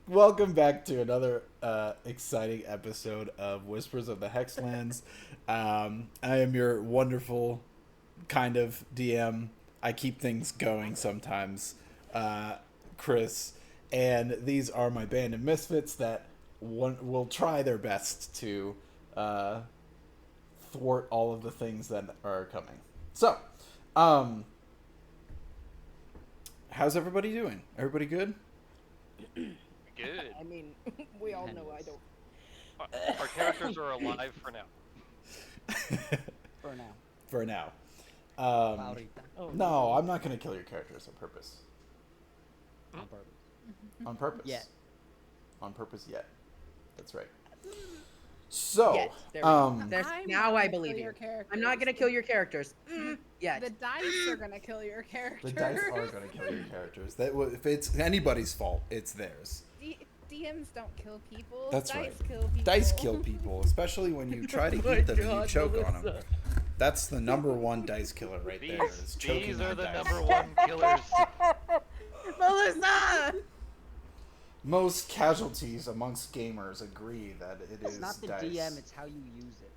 Welcome back to another exciting episode of Whispers of the Hexlands. I am your wonderful kind of DM. I keep things going sometimes, Chris, and these are my band of misfits that will try their best to thwart all of the things that are coming. So, um, how's everybody doing? Everybody good? Good. I mean, we all know I don't. Our characters are alive for now. For now. For now. Ahorita. Oh, No, I'm not going to kill your characters on purpose. On purpose. On purpose. Yet. On purpose yet. That's right. So, Yes, there we go. um, There's, I'm now not I gonna believe kill you. your characters. I'm not gonna kill your characters. Yet. The dice are gonna kill your characters. the dice are going to kill your characters. If it's anybody's fault, it's theirs. DMs don't kill people. That's dice right. Kill people. Dice kill people, especially when you try to Oh my eat them and you God, choke on them. Melissa. That's the number one dice killer right there. Is choking These on are the dice. number one killers. Melissa! Most casualties amongst gamers agree that it It's is not the dice. DM, it's how you use it.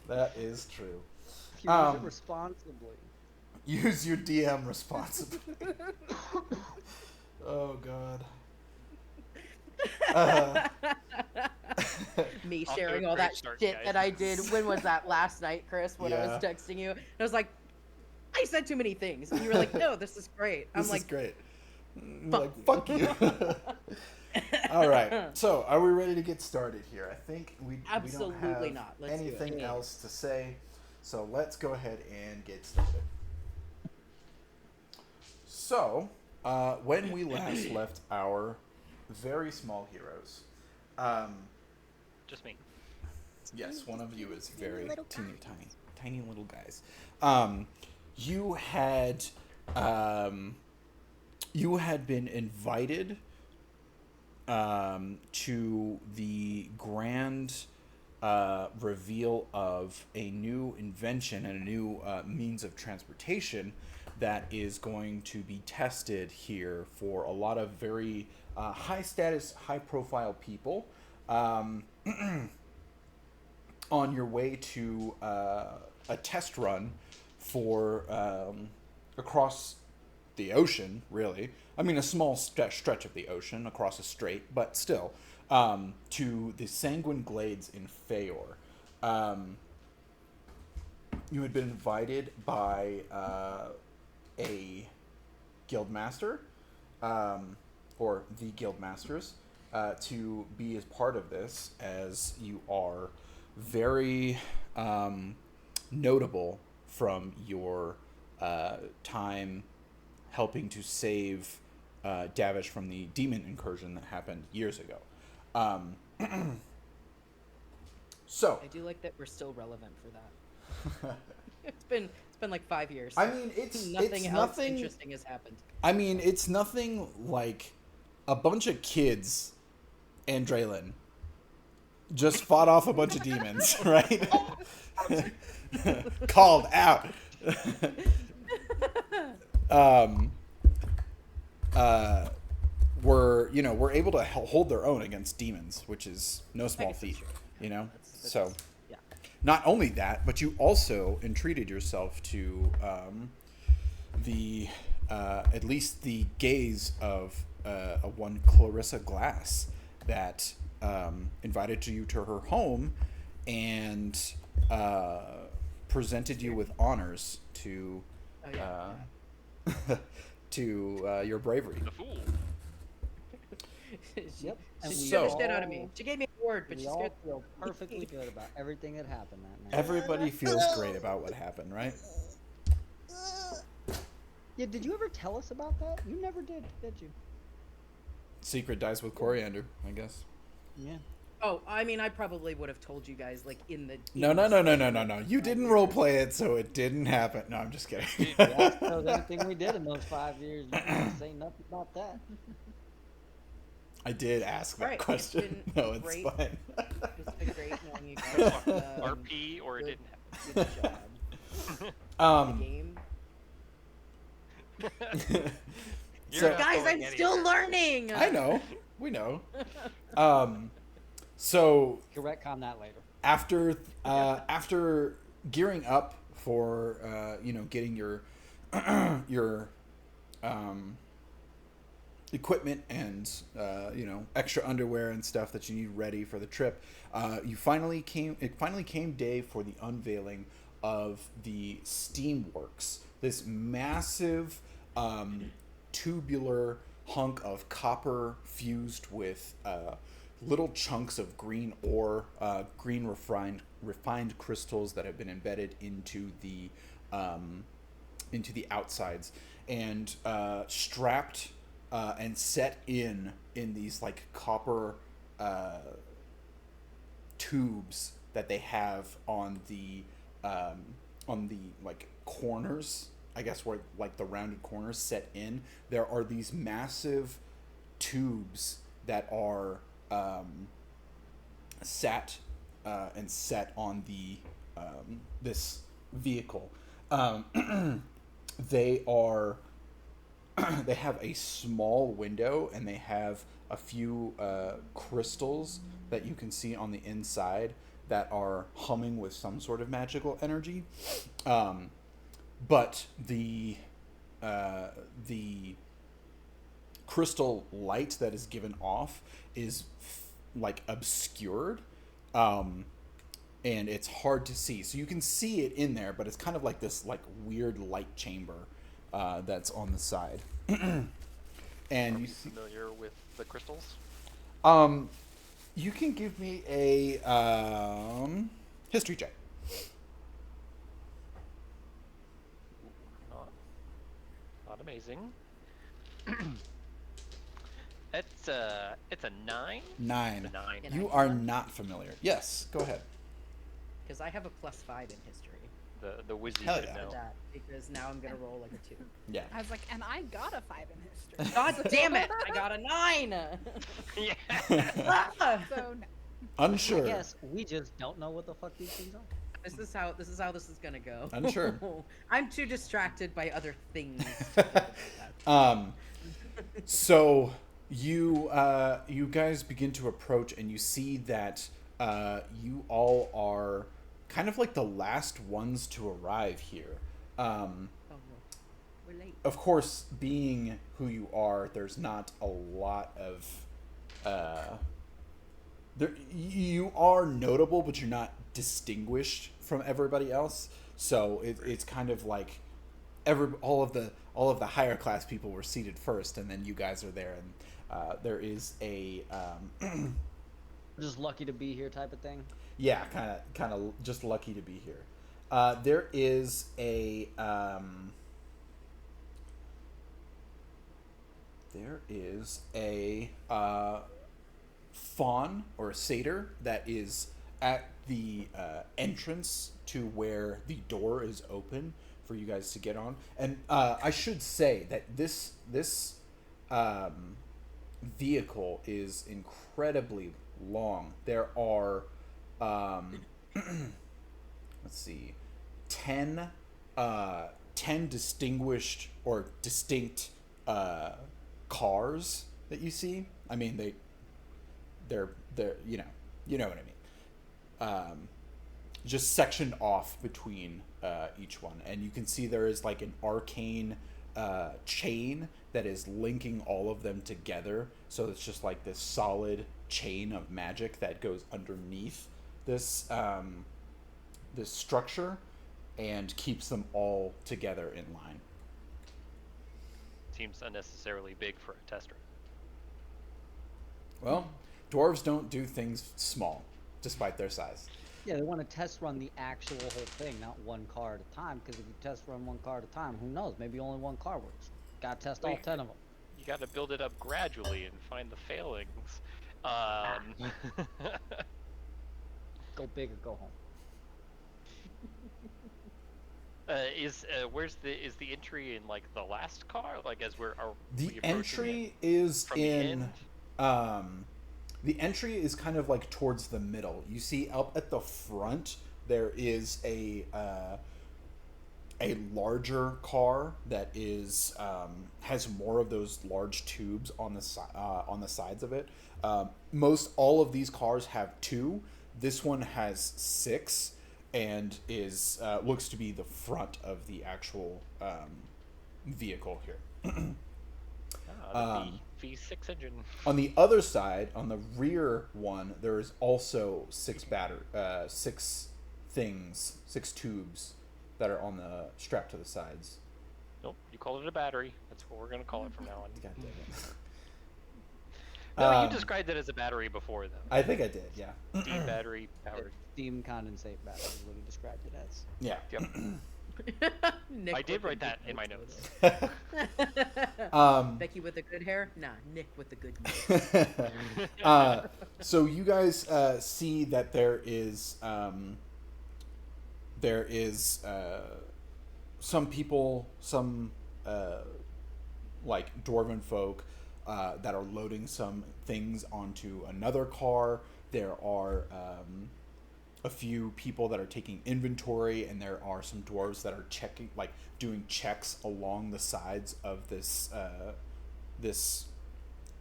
That is true. If you use it Um, responsibly. Use your DM responsibly. Oh God. Me Off to sharing a all great that start, shit guys. that I did. When was that? Last night, Chris, when I Yeah. was texting you. And I was like, I said too many things. And you were like, no, this is great. I'm This like, is great. You're fuck like, fuck you. All right. So, are we ready to get started here? I think we don't Absolutely have not. Let's do it. anything else to say. So, let's go ahead and get started. So, when we last left our very small heroes, Just me. yes, one of you is very tiny little guys. You had been invited to the grand reveal of a new invention and a new means of transportation that is going to be tested here for a lot of very high status, high profile people. On your way to a test run for across the ocean, really. I mean, a small stretch of the ocean across a strait, but still, to the Sanguine Glades in Fayor. You had been invited by a guild master, or the guild masters, to be as part of this, as you are very notable from your time helping to save Davish from the demon incursion that happened years ago. So, I do like that we're still relevant for that. It's been like 5 years. I mean, it's nothing else nothing. interesting has happened. I mean, it's nothing like a bunch of kids and Draylin just fought off a bunch of demons, right? Called out. We're able to hold their own against demons, which is no small guess feat, that's true. you know? That's- So, yeah. not only that, but you also entreated yourself to the at least the gaze of a one Clarissa Glass that invited you to her home and presented you with honors to Oh, yeah. to your bravery. The fool. she Yep. And she we scared the all- shit out of me. She gave me a word, but We she all scared. feel perfectly good about everything that happened that night. Everybody feels great about what happened, right? Yeah, did you ever tell us about that? You never did you? Secret dies with coriander, I guess. Yeah. Oh, I mean, I probably would have told you guys like in the. No. You didn't role play it, so it didn't happen. No, I'm just kidding. That's anything we did in those 5 years. You can't say nothing about that. I did ask that Alright, it's question. been No, it's great. fine. It's been great knowing you guys. RP or it good- didn't Good job. The Um, game. You're not Guys, going I'm still anywhere. learning. I know. We know. So You can retcon that later. after gearing up for getting your your equipment and extra underwear and stuff that you need ready for the trip, it finally came day for the unveiling of the Steamworks, this massive tubular hunk of copper fused with little chunks of green ore, green refined crystals that have been embedded into the outsides, and strapped and set in these like copper tubes that they have on the like corners, I guess, where like the rounded corners set in. There are these massive tubes that are sat and set on the this vehicle. They are they have a small window, and they have a few crystals that you can see on the inside that are humming with some sort of magical energy. But the crystal light that is given off is like obscured, and it's hard to see. So you can see it in there, but it's kind of like this like weird light chamber that's on the side. And you see, Familiar with the crystals? you can give me a history check. Not amazing. It's a 9. 9. A 9. Can You I are do one? not familiar. Yes, go ahead. Because I have a +5 in history. The wizard Hell should yeah. know. For that, because now I'm gonna roll like a 2. Yeah. I was like, and I got a 5 in history. God damn it! I got a 9. Yeah. Ah! So no. Unsure. I guess we just don't know what the fuck these things are. This is how this is gonna go. Unsure. I'm too distracted by other things. So you guys begin to approach, and you see that you all are kind of like the last ones to arrive here. Oh, no. We're late. Of course, being who you are, there's not a lot of you are notable, but you're not distinguished from everybody else. So it's kind of like all of the higher class people were seated first, and then you guys are there, and there is a Just lucky to be here type of thing. yeah, kind of just lucky to be here. There is a fawn or a satyr that is at the entrance to where the door is open for you guys to get on. And I should say that this vehicle is incredibly long. There are let's see, 10 distinguished or distinct cars that you see. I mean, they're you know what I mean. Just sectioned off between each one, and you can see there is like an arcane chain that is linking all of them together. So it's just like this solid chain of magic that goes underneath this this structure and keeps them all together in line. Seems unnecessarily big for a tester. Well, dwarves don't do things small, despite their size. Yeah, they want to test run the actual whole thing, not one car at a time. Because if you test run one car at a time, who knows? Maybe only one car works. Gotta test all Wait. 10 of them. You got to build it up gradually and find the failings. Go big or go home. Is the entry in like the last car? Like as we're are The we approaching entry it is from the in end? the entry is kind of like towards the middle. You see up at the front there is a a larger car that is has more of those large tubes on the sides of it. Most all of these cars have 2. This one has 6, and is looks to be the front of the actual vehicle here. The V6 engine. On the other side, on the rear one, there is also 6 tubes that are on the strap to the sides. Nope, you called it a battery. That's what we're gonna call it from now on. God damn it. No, you described it as a battery before, though. I think I did, yeah. Steam battery powered. Steam condensate battery is what he described it as. Yeah. Yep. Nick I did with write the that good in my notes. notes. Becky with the good hair? Nah, Nick with the good notes. So you guys see that there is some people, some like dwarven folk that are loading some things onto another car. There are a few people that are taking inventory, and there are some dwarves that are checking, like doing checks along the sides of this this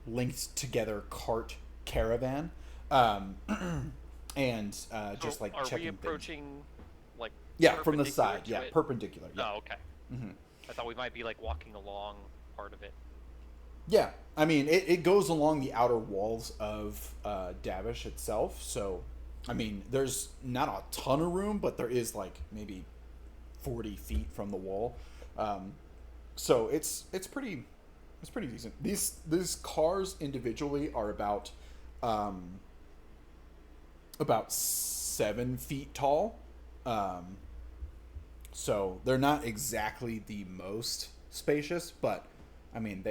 linked together cart caravan, and just like are checking we things. approaching, like, Yeah, from the perpendicular side. to Yeah, it? perpendicular. Yeah. Oh, okay. Hmm. I thought we might be like walking along part of it. Yeah, I mean, it goes along the outer walls of Davish itself. So, I mean, there's not a ton of room, but there is like maybe 40 feet from the wall. So it's pretty decent. These cars individually are about 7 feet tall. So they're not exactly the most spacious, but I mean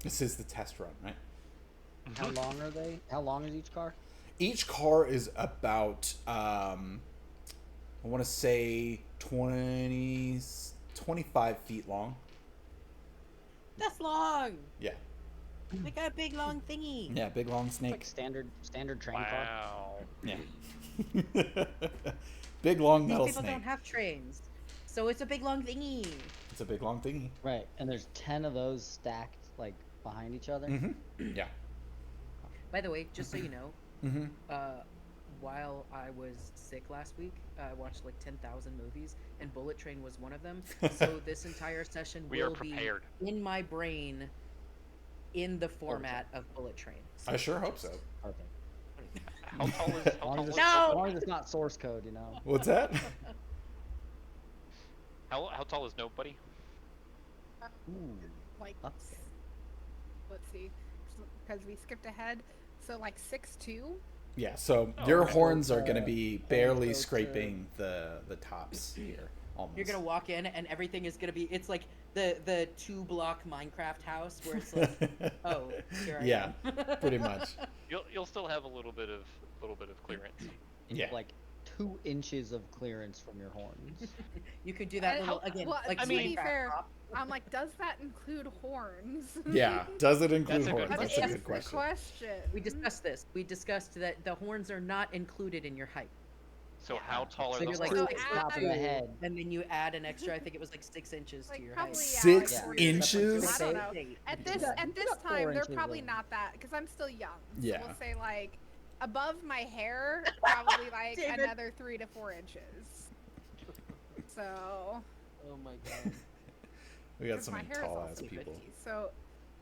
this is the test run, right? How long are they? How long is each car? Each car is about I want to say 25 feet long. That's long. Yeah. Like a big long thingy. Yeah, big long snake. Like standard train car. Wow. Yeah. Big long These metal people snake. don't have trains, so it's a big long thingy. It's a big long thingy. Right, and there's 10 of those stacked like behind each other. Mm-hmm. Yeah. By the way, just so you know, Mm-hmm. while I was sick last week, I watched like 10,000 movies, and Bullet Train was one of them. So this entire session We are will be prepared. in my brain in the format of Bullet Train. So I sure hope so. Perfect. How tall is? As long as, No! as long as it's not source code, you know. What's that? How tall is Nobody? Ooh. Like, Okay. let's see, because we skipped ahead. So like 6'2". Yeah, so Oh, your okay. horns are going to be barely go to- scraping the tops here. Almost. you're gonna walk in, and everything is gonna be. It's like the 2-block Minecraft house where it's like, oh, here I Yeah, am. pretty much. You'll still have a little bit of clearance. Yeah. Like 2 inches of clearance from your horns. You could do that And little how- again. well, like to be Minecraft fair, prop. I'm like, does that include horns? Yeah. Does it include That's a good horns? That That's a is good the question. question. We discussed this. We discussed that the horns are not included in your height. So Yeah. how tall are So the you're like horns? So 6 add- top of the head. and then you add an extra. I think it was like 6 inches Like, to your probably, height. yeah, 6 like 4 inches? I don't know. At You this got- at you this got 4 time, they're inches probably of- not that because I'm still young. So Yeah. we'll say like above my hair, probably like David. another 3 to 4 inches. So Oh my god. We got 'cause some my hair is tall also ass people. 50, so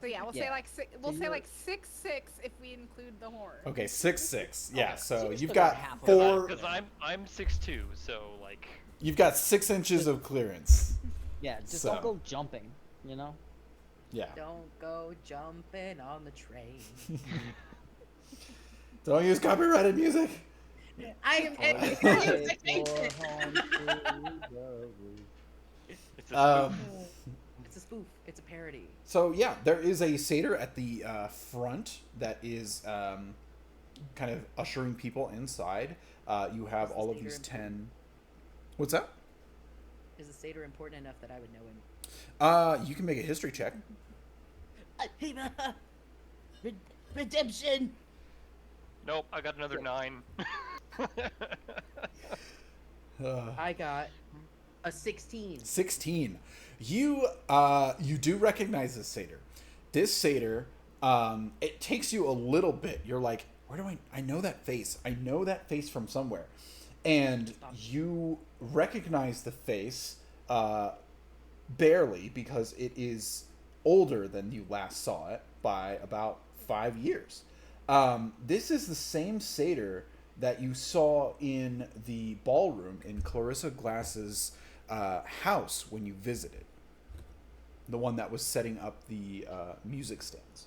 yeah, we'll say Yeah. like we'll So say you're- like 6'6" if we include the horn. Okay, 6'6". Yeah, Okay. so So you you've still got got half of four. Because I'm 6'2", so like You've got 6 inches of clearance. Yeah, just So- don't go jumping, you know? Yeah. Don't go jumping on the train. Don't use copyrighted music. I am. Always You take changed your it. horn to the roof. it's a Um, It's a spoof. It's a parody. so yeah, there is a satyr at the front that is kind of ushering people inside. You have Is the all of satyr these important? 10. What's that? Is the satyr important enough that I would know him? You can make a history check. Redemption. Nope, I got another 9. Uh, I got A 16. 16. You do recognize this satyr. This satyr, it takes you a little bit. You're like, where do I know that face? I know that face from somewhere. And you recognize the face barely, because it is older than you last saw it by about 5 years. This is the same satyr that you saw in the ballroom in Clarissa Glass's house when you visited. The one that was setting up the music stands.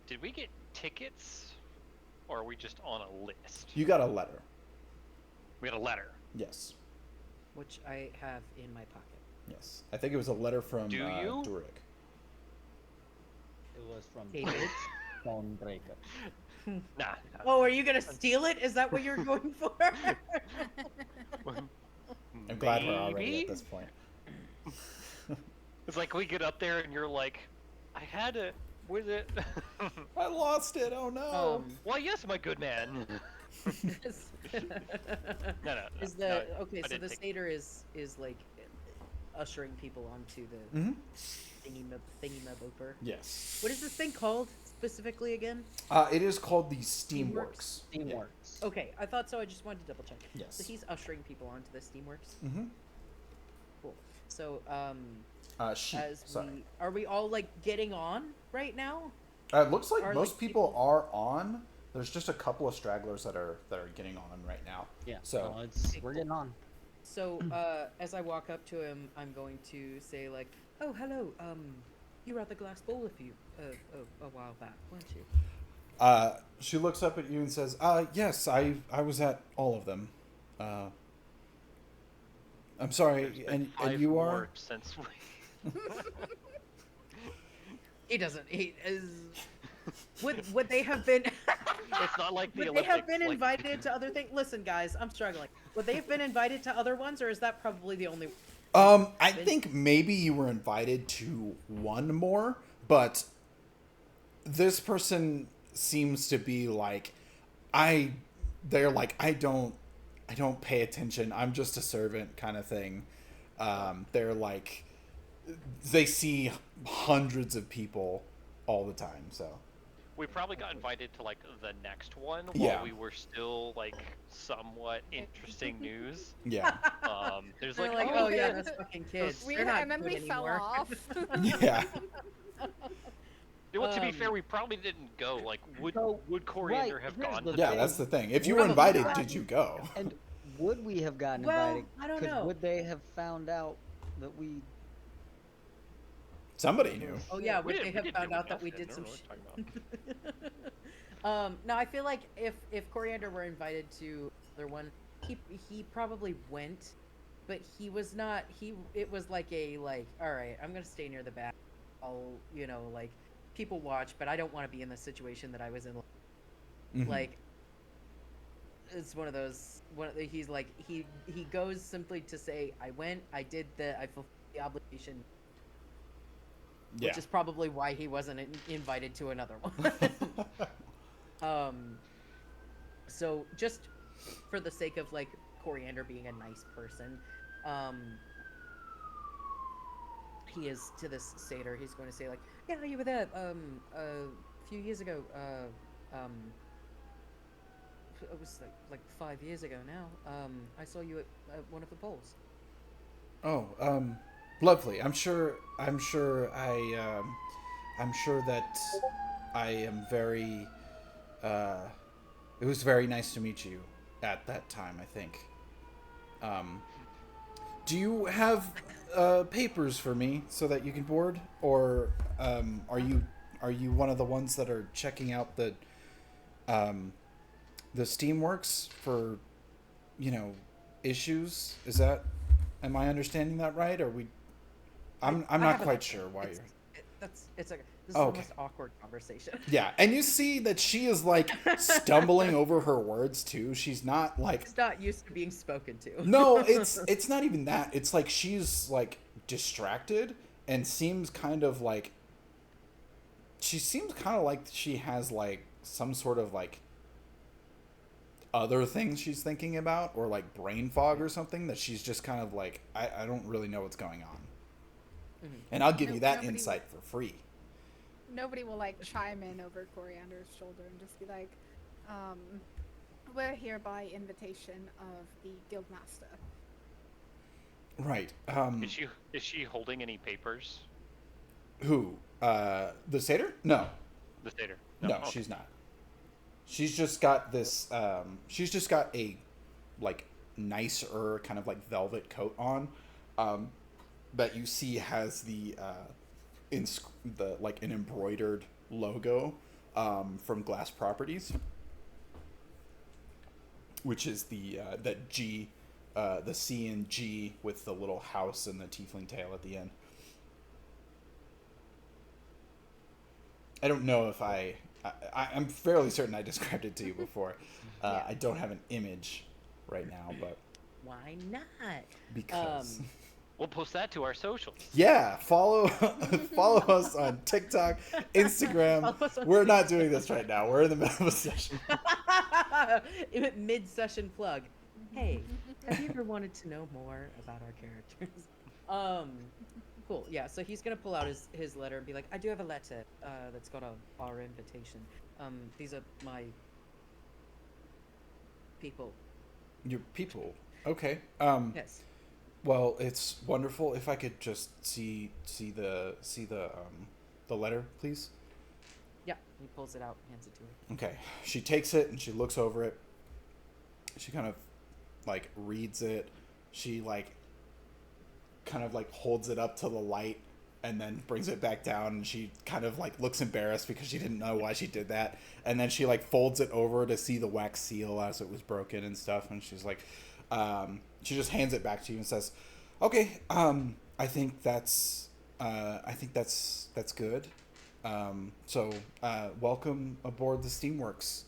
Did we get tickets, or are we just on a list? You got a letter. We got a letter. Yes. Which I have in my pocket. Yes. I think it was a letter from Do you? Durik. It was from David? Stonebreaker. Nah. Oh, are you gonna steal it? Is that what you're going for? I'm glad we're already Maybe? at this point. It's like we get up there and you're like, I had it. Where's it? I lost it. Oh no. Why, yes, my good man. No. Is no, the okay? I So didn't the take- satyr is like ushering people onto the Mm-hmm. thingy-mabooper. Yes. What is this thing called specifically again? It is called the Steamworks. Teamworks. Okay, I thought so. I just wanted to double check. Yes. So he's ushering people onto the Steamworks. Mm-hmm. Cool. So Sorry. are we all like getting on right now? It looks like Are, most like, people people- are on. There's just a couple of stragglers that are getting on right now. Yeah. So- no, we're getting on. So as I walk up to him, I'm going to say like, "Oh, hello. You were at the glass bowl a while back, weren't you?" She looks up at you and says, "Yes, I was at all of them. I'm sorry, There's been and 5 you more are." Since we... He doesn't. He is. Would they have been? It's not like the Would they Olympics. have been like- invited to other things? Listen, guys, I'm struggling. Would they have been invited to other ones, or is that probably the only? I think maybe you were invited to one more, but this person seems to be like, they're like, I don't pay attention. I'm just a servant kind of thing. They're like, they see hundreds of people all the time, so. We probably got invited to like the next one while Yeah. we were still like somewhat interesting news. Yeah. There's They're like, like, oh, oh yeah, yeah, those fucking kids. We They're not and then good we fell anymore. off. Yeah. Well, to be fair, we probably didn't go. Like, So, would Coriander right, have here's gone the to Yeah, the- that's the thing. If you were Probably invited, not. did you go? And would we have gotten Well, invited? I don't 'Cause know. Would they have found out that we? Somebody knew. Oh yeah, We would didn't- they we have didn't found do out that we nothing, did I some don't know what shit? you're talking about. No, I feel like if Coriander were invited to the other one, he probably went, but he was not. It was like all right, I'm gonna stay near the back. I'll like people watch, but I don't want to be in the situation that I was in. Mhm. Like it's one of those. He's like he goes simply to say I went, I fulfilled the obligation. Yeah. Which is probably why he wasn't invited to another one. So just for the sake of like Coriander being a nice person, he is to this satyr. He's going to say like, "Yeah, you were there a few years ago. It was like 5 years ago now. I saw you at one of the bowls." Oh, lovely. I'm sure that I am very. It was very nice to meet you at that time, I think. Do you have papers for me so that you can board, or are you one of the ones that are checking out the Steamworks for issues? Is that? Am I understanding that right? Or I'm I not have quite a- sure why it's- you're. This is Oh, the okay. most awkward conversation. Yeah, and you see that she is like stumbling over her words too. She's not like. It's not used to being spoken to. No, it's not even that. It's like she's like distracted and seems kind of like. She seems kind of like she has like some sort of like other things she's thinking about, or like brain fog or something, that she's just kind of like, I don't really know what's going on. Mhm. And I'll give you that Nobody insight for free. Nobody will like chime in over Coriander's shoulder and just be like, we're here by invitation of the guildmaster. Right. Is she holding any papers? Who? The satyr? No. The satyr? No, okay. she's not. She's just got this. She's just got a like nicer kind of like velvet coat on, that you see has the like an embroidered logo from Glass Properties, which is the that G, the C and G with the little house and the tiefling tail at the end. I don't know if I'm fairly certain I described it to you before. Yeah. I don't have an image right now, but Why not? because We'll post that to our socials. yeah, follow us on TikTok, Instagram. Follow us on We're not doing this right now. We're in the middle of a session. Mid-session plug. Hey, have you ever wanted to know more about our characters? Cool. Yeah. So he's gonna pull out his letter and be like, I do have a letter that's got our invitation. These are my people. Your people. Okay. Yes. Well, it's wonderful. If I could just see the letter, please. Yeah. He pulls it out, hands it to her. Okay. She takes it and she looks over it. She kind of like reads it. She like kind of like holds it up to the light and then brings it back down, and she kind of like looks embarrassed because she didn't know why she did that, and then she like folds it over to see the wax seal as it was broken and stuff, and she's like she just hands it back to you and says, okay, I think that's good. So welcome aboard the Steamworks.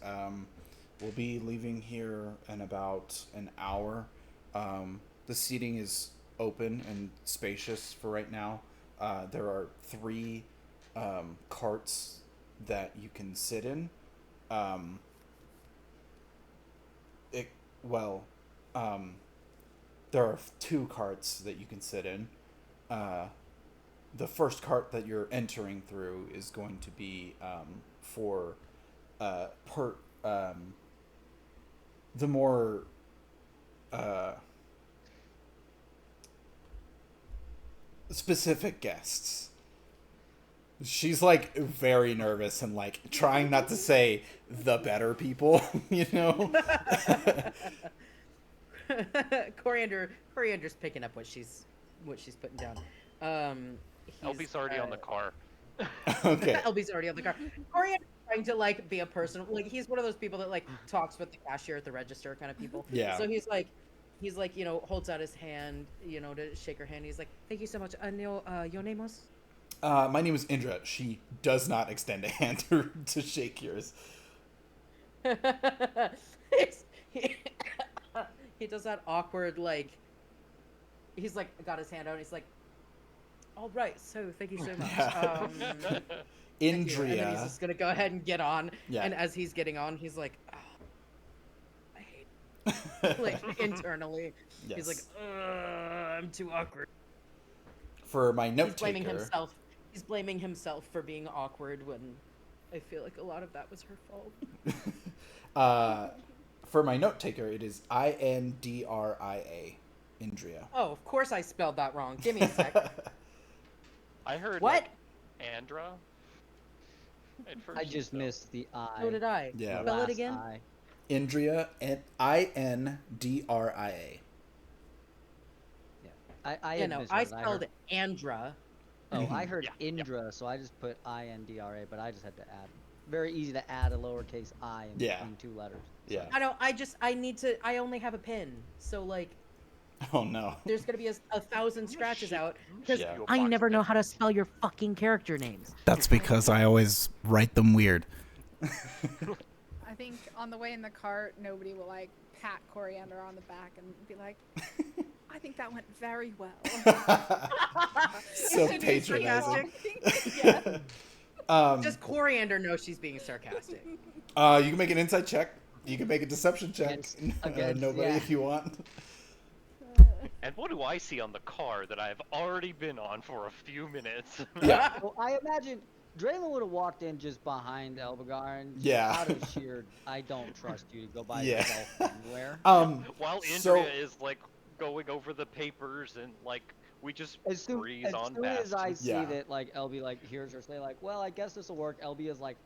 We'll be leaving here in about an hour. The seating is open and spacious for right now. There are 3 carts that you can sit in. There are 2 carts that you can sit in. The first cart that you're entering through is going to be for the more specific guests. She's like very nervous and like trying not to say the better people, you know. Coriander's picking up what she's putting down. Elby's already on the car. Okay. Elby's already on the car. Coriander's trying to like be a person, like he's one of those people that like talks with the cashier at the register kind of people. Yeah. So he's like, you know, holds out his hand, you know, to shake her hand. He's like, thank you so much. Your name was? My name is Indra. She does not extend a hand to shake yours. He does that awkward, like, he's like, got his hand out, and he's like, all right, so thank you so much. Yeah. Thank you. Indria. And then he's just gonna go ahead and get on. Yeah. And as he's getting on, he's like, oh, I hate it. Like, internally. Yes. He's like, I'm too awkward. For my note He's blaming taker. himself. He's blaming himself for being awkward when I feel like a lot of that was her fault. For my note taker, it is Indria. Indria. Oh, of course I spelled that wrong. Give me a sec. I heard What? like, Andra. At first, I just so- missed the I. So did I. Yeah. Spell it Last again. I. Indria, and Indria. I Yeah, had no, misread I it. spelled heard, Andra. Oh, I heard Yeah, Indra, so I just put Indra, but I just had to add. Very easy to add a lowercase I in Yeah. between 2 letters. Yeah. I only have a pin. So, like, Oh no. there's gonna be a 1,000 scratches shoot- out. I'm Because Yeah. you a I box never of know pins. how to spell your fucking character names. That's because I always write them weird. I think on the way in the cart, nobody will like pat Coriander on the back and be like, I think that went very well. So Being patronizing. sarcastic. Yeah. Just Coriander knows she's being sarcastic. You can make an insight check. You can make a deception check, Against- nobody, yeah. if you want. And what do I see on the car that I've already been on for a few minutes? Yeah. Well, I imagine Draylen would have walked in just behind Elbagar, just Yeah. out of sheer, I don't trust you to go by Yeah. yourself anywhere. While So- Andrea is like going over the papers and like we just breeze on soon past. as I see Yeah. that, like, LB, like, hears her say, like, well, I guess this will work, LB is, like,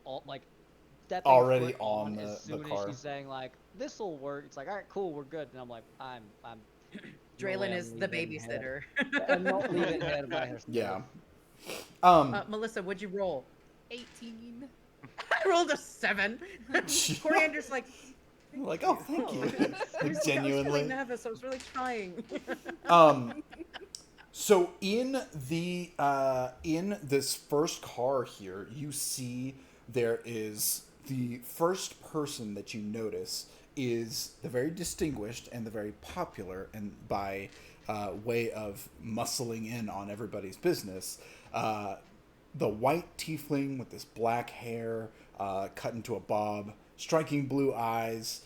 stepping Already foot on as the soon as car. she's saying, like, this'll work. It's like, all right, cool, we're good. And I'm like, I'm no Draylen way I'm is the leaving babysitter. I'm not leaving head by herself. Yeah. Melissa, what'd you roll? 18. I rolled a 7. Coriander's like, Like, oh, thank you. I was Genuinely. really nervous. I was really trying. So in this first car here, you see there is the first person that you notice is the very distinguished and the very popular, and by way of muscling in on everybody's business, the white tiefling with this black hair cut into a bob, striking blue eyes,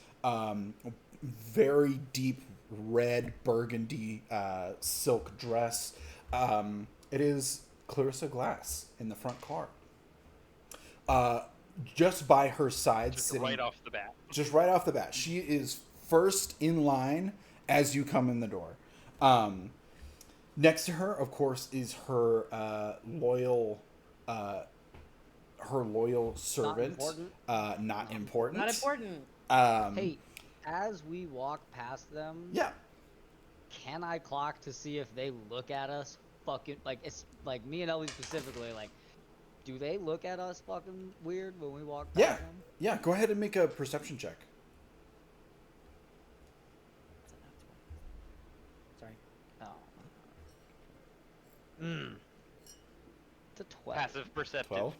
very deep red burgundy silk dress. It is Clarissa Glass in the front car. Just by her side, Just sitting right off the bat. just right off the bat. She is first in line as you come in the door. Next to her, of course, is her loyal servant. important? Not important. Not important. Hey, as we walk past them, Yeah. can I clock to see if they look at us fucking, like, it's, like, me and Ellie specifically, like, do they look at us fucking weird when we walk past Yeah. them? Yeah. Go ahead and make a perception check. Sorry. Oh. It's a 12. Passive perceptive. 12.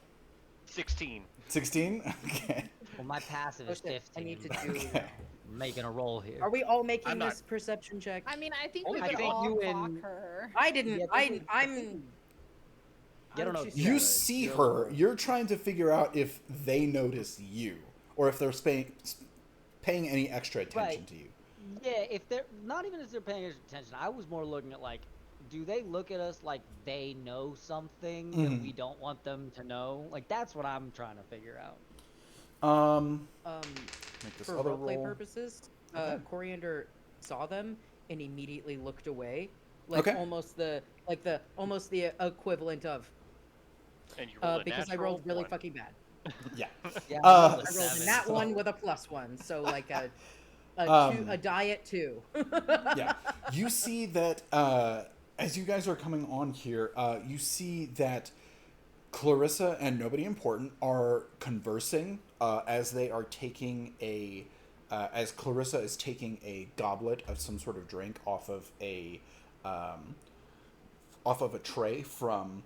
16. 16? Okay. Well, my passive is Oh, shit, 15. I need to but do. I'm making a roll here. Are we all making I'm not- this perception check? I mean, I think Oh, we I would think all you clock and- her. I didn't. Yeah, I'm. I don't know. She's You good. see her. You're trying to figure out if they notice you, or if they're paying any extra attention Right. to you. Yeah, if they're not even if they're paying attention, I was more looking at, like, do they look at us like they know something that Mhm. we don't want them to know? Like, that's what I'm trying to figure out. Make this For other roleplay roll. purposes, Okay. Coriander saw them and immediately looked away, like Okay. almost the equivalent of And you roll a because I natural rolled really one. fucking bad. Yeah. Yeah, Uh, I rolled a I rolled a 7, nat so- one with a +1, so like a diet 2. Yeah. You see that as you guys are coming on here, you see that Clarissa and nobody important are conversing as they are taking as Clarissa is taking a goblet of some sort of drink off of a tray from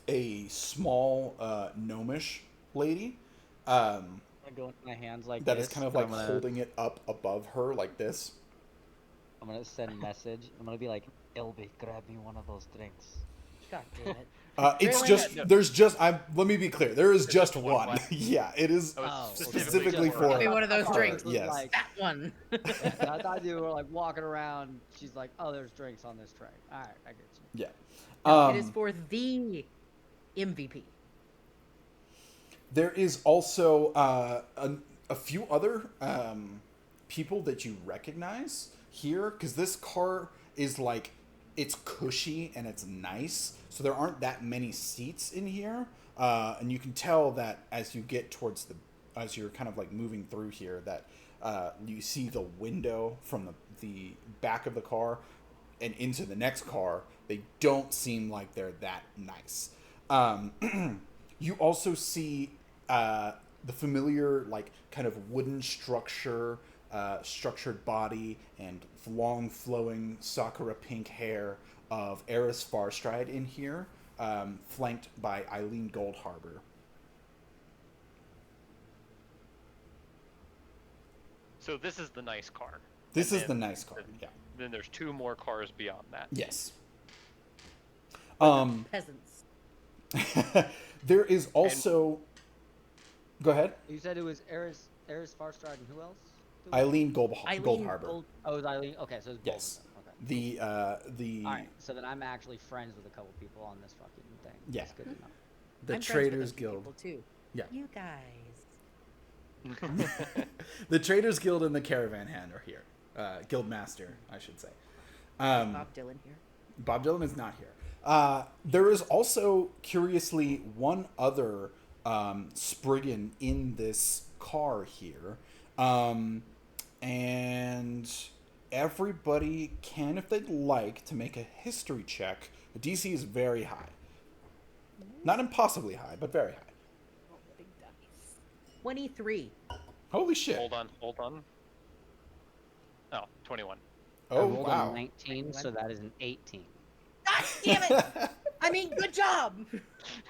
a small gnomish lady I'm gonna go with my hands like that this. is kind of and like I'm gonna, holding it up above her like this. I'm gonna send a message. I'm gonna be like, Elby, grab me one of those drinks. God damn it. It's Really? just there's just let me be clear. There is just just one one. left. Yeah, it is Oh, Oh, specifically just for Give me one of those her, drinks. Yes. Like, That one. I thought you were like walking around. She's like, oh, there's drinks on this tray. All right, I get you. Yeah. It is for the MVP. There is also a few other people that you recognize here, because this car is like, it's cushy and it's nice, so there aren't that many seats in here, and you can tell that as you get towards as you're kind of like moving through here, that you see the window from the back of the car and into the next car. They don't seem like they're that nice. You also see the familiar, like, kind of wooden structured body and long flowing sakura pink hair of Eris Farstride in here, flanked by Eileen Goldharbour. So this is the nice car. This And is the then- nice car. Yeah. Then there's 2 more cars beyond that. Yes. Peasants. There is also Go ahead. You said it was Eris Farstride and who else? Eileen Eileen Goldharbour. Oh, it was Eileen. Okay, so it's both Yes. of them. Okay. The All right, so then I'm actually friends with a couple people on this fucking thing. Yeah. That's good to know. the I'm friends with Traders those Guild. people too. Yeah. You guys. The Traders Guild and the Caravan Hand are here. Guild Master, I should say. Bob Dylan here. Bob Dylan is not here. There is also, curiously, one other Spriggan in this car here. And everybody can, if they'd like, to make a history check. The DC is very high. Not impossibly high, but very high. Oh, big dice. 23. Holy shit. Hold on. Oh, 21. I Oh, rolled a wow. 19, so that is an 18. God damn it! I mean, good job!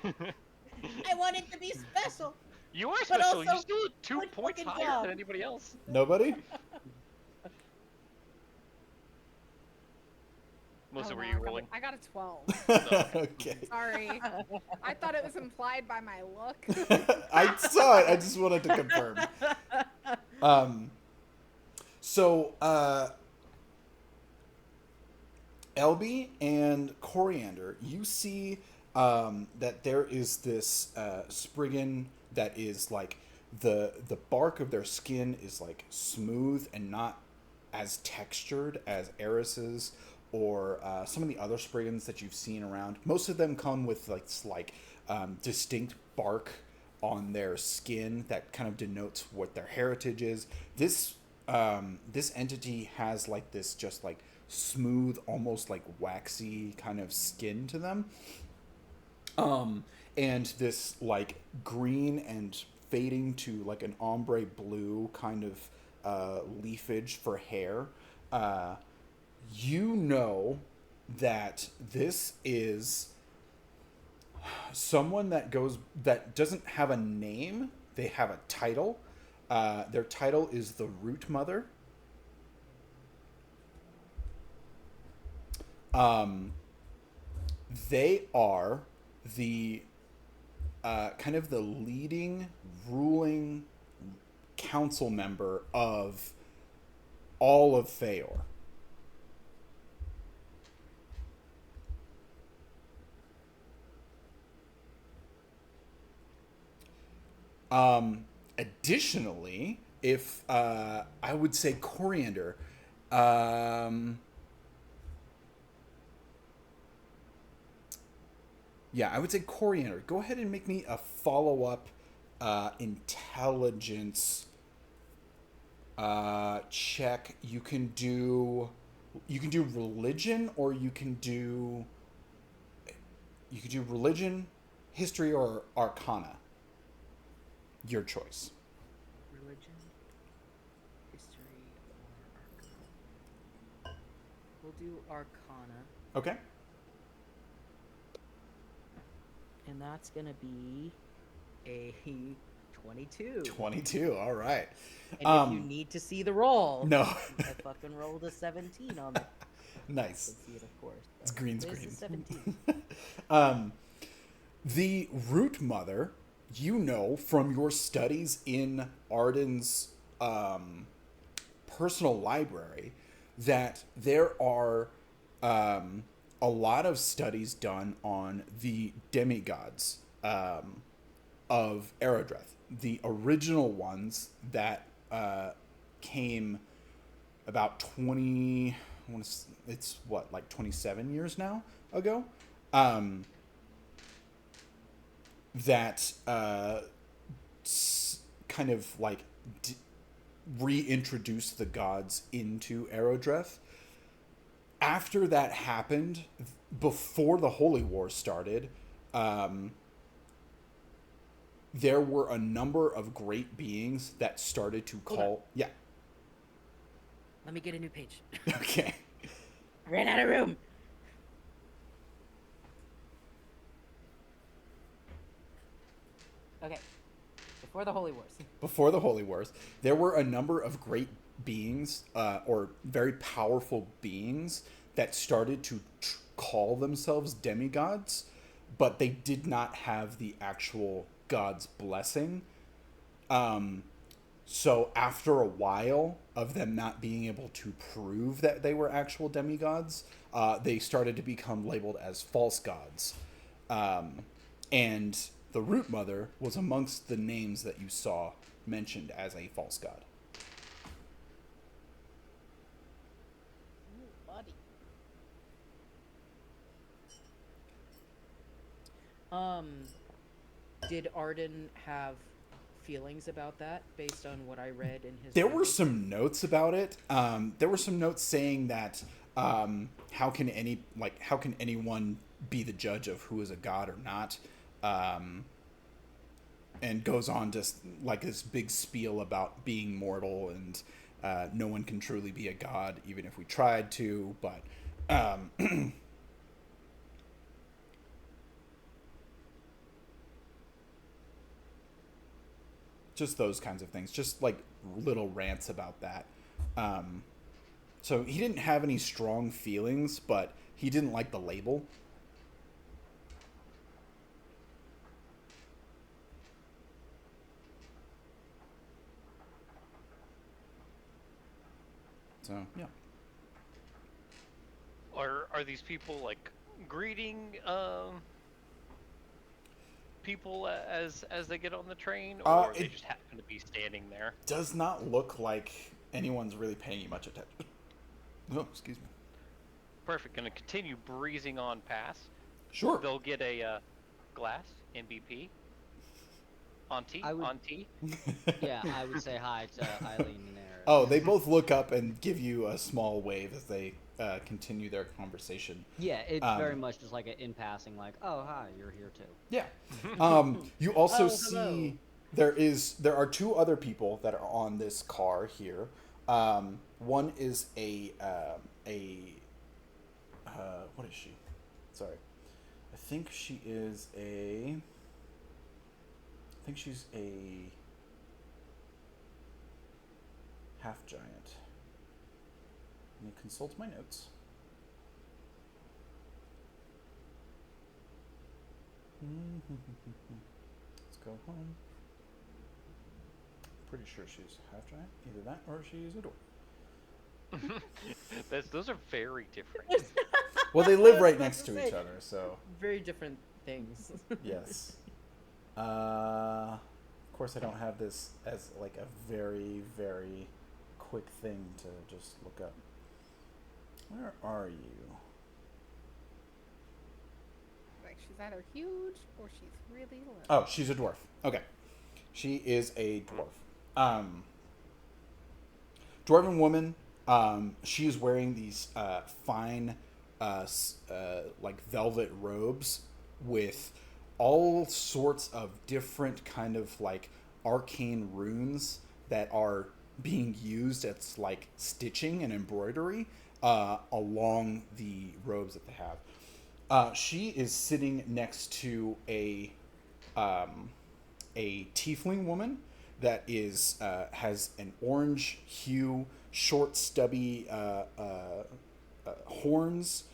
I want it to be special. You are But special. You also, still 2 good points fucking higher job. than anybody else. Nobody? Melissa, Oh, were no, you rolling? I got a 12. Okay. Sorry. I thought it was implied by my look. I saw it. I just wanted to confirm. So, Elby and Coriander, you see that there is this Spriggan that is like the bark of their skin is like smooth and not as textured as Eris's or some of the other Spriggans that you've seen around. Most of them come with like distinct bark on their skin that kind of denotes what their heritage is. This entity has like this just like smooth, almost like waxy kind of skin to them. And this like green and fading to like an ombre blue kind of leafage for hair. You know that this is someone that doesn't have a name. They have a title. Their title is the Root Mother. They are the kind of the leading ruling council member of all of Fayor. Additionally, if I would say Coriander, yeah, I would say Coriander. Go ahead and make me a follow-up intelligence check. You can do religion, or you can do religion, history, or arcana. Your choice. Religion, history, or arcana. We'll do arcana, Okay. and that's gonna be a 22. 22. All right. And if you need to see the roll, No. I fucking rolled a 17 on it. Nice. You can see it, of course. It's green There's screen. a 17. The Root Mother, you know from your studies in Arden's personal library that there are a lot of studies done on the demigods of Aerodreth. The original ones that came about 20... it's what, like 27 years now ago? That kind of like reintroduced the gods into Aerodreth. After that happened, before the Holy War started, there were a number of great beings that started to Hold on. call... Yeah. Let me get a new page. Okay. I ran out of room. Okay. Before the Holy Wars. Before the Holy Wars, there were a number of great beings, or very powerful beings, that started to call themselves demigods, but they did not have the actual god's blessing. So after a while of them not being able to prove that they were actual demigods, they started to become labeled as false gods. And the Root Mother was amongst the names that you saw mentioned as a false god. Ooh, buddy. Did Arden have feelings about that based on what I read in his There were writing? some notes about it. There were some notes saying that how can anyone be the judge of who is a god or not? And goes on just like this big spiel about being mortal and no one can truly be a god even if we tried to. But just those kinds of things, just like little rants about that. So he didn't have any strong feelings, but he didn't like the label. So yeah. Are these people like greeting people as they get on the train, or they It just happen to be standing there? does not look like anyone's really paying you much attention. Oh, excuse me. Perfect. Gonna continue breezing on past. Sure. They'll get a glass MVP. Auntie, I would- auntie. Yeah, I would say hi to Eileen and Eric. Oh, they both look up and give you a small wave as they continue their conversation. Yeah, it's Um, very much just like an in passing, like, oh hi, you're here too. Yeah. You also Oh, see hello. there are two other people that are on this car here. One is a what is she? Sorry, I think she's a half giant. Let me consult my notes. Let's go home. Pretty sure she's half giant. Either that or she's a dwarf. Those are very different. Well, they I live was right about next to to say. each other, so Very different things. yes. Of course, I don't have this as like a very, very quick thing to just look up. Where are you? Like she's either huge or she's really little. Oh, she's a dwarf. Okay. She is a dwarf. Dwarven woman. She is wearing these fine, like velvet robes with all sorts of different kind of like arcane runes that are being used as like stitching and embroidery along the robes that they have. She is sitting next to a tiefling woman that is has an orange hue, short, stubby horns.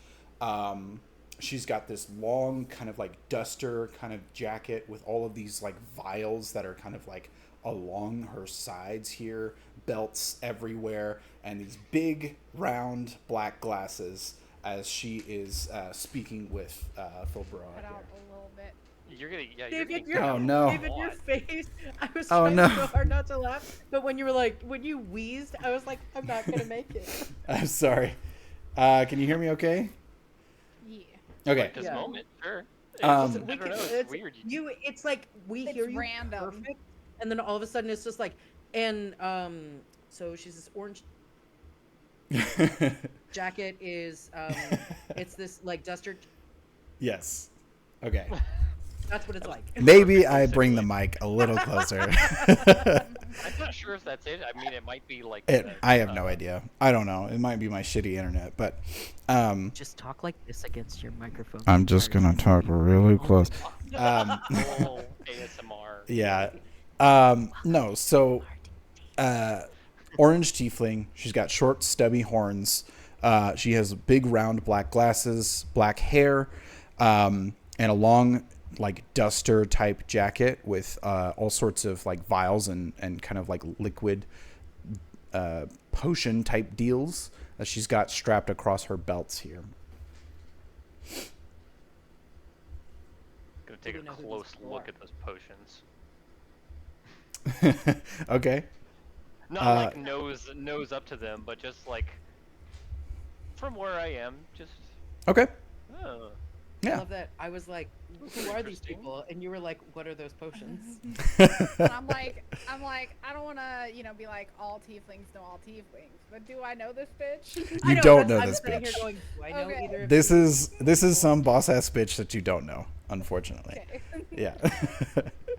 She's got this long kind of like duster kind of jacket with all of these like vials that are kind of like along her sides here, belts everywhere, and these big round black glasses as she is speaking with Philbroa Cut here. out a little bit. You're gonna, yeah, David, you're you're, gonna Oh, no. David, your face. I was Oh, trying no. so hard not to laugh, but when you were like, when you wheezed, I was like, I'm not gonna make it. I'm sorry. Can you hear me okay? Yeah. Okay. this Yeah. moment, sure. It's, Um, I don't know. It's weird. It's like we It's hear you random. perfect, and then all of a sudden it's just like, and so she's this orange jacket is it's this like duster. Yes. Okay. That's what it's like. Maybe I bring the mic a little closer. I'm not sure if that's it. I mean, it might be like. I have no idea. I don't know. It might be my shitty internet, but Just talk like this against your microphone. I'm just gonna talk really close. Full ASMR. Yeah. No. So, orange tiefling. She's got short, stubby horns. She has big, round black glasses, black hair, and a long like duster type jacket with all sorts of like vials and kind of like liquid potion type deals that she's got strapped across her belts here. Gonna take we a know who these close people look are? at those potions. Okay. Not like nose up to them, but just like from where I am, just Okay. oh. I Yeah. love that. I was like, "Who are these Interesting. people?" And you were like, "What are those potions?" And I'm like, I don't want to, be like all tieflings know all tieflings, but do I know this bitch? You I don't that's- know I'm this sitting bitch. Here going, do I know Okay. either of This these is some boss ass bitch that you don't know, unfortunately. Okay. Yeah.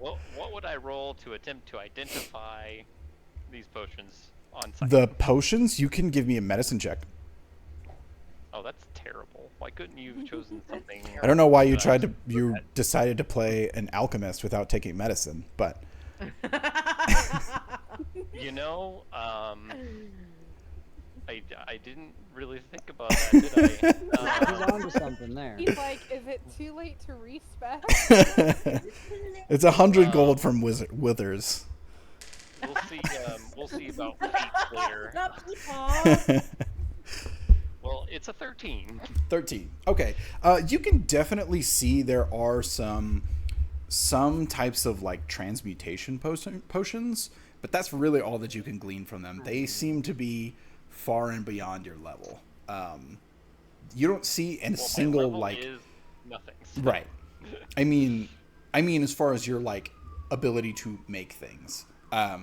What would I roll to attempt to identify these potions on site? The potions, you can give me a medicine check. Oh, that's terrible. Why couldn't you have chosen something? I don't know why you that you decided to play an alchemist without taking medicine, but You know, I didn't really think about that, did I? He's onto something there. He's like, is it too late to respec? it's 100 gold from Withers. We'll see about feats later. Not people. Well, it's a 13. 13. Okay. You can definitely see there are some types of like transmutation potions, but that's really all that you can glean from them. They seem to be far and beyond your level. You don't see a Well, single my level like is nothing. So. right. I mean, as far as your like ability to make things. Yeah.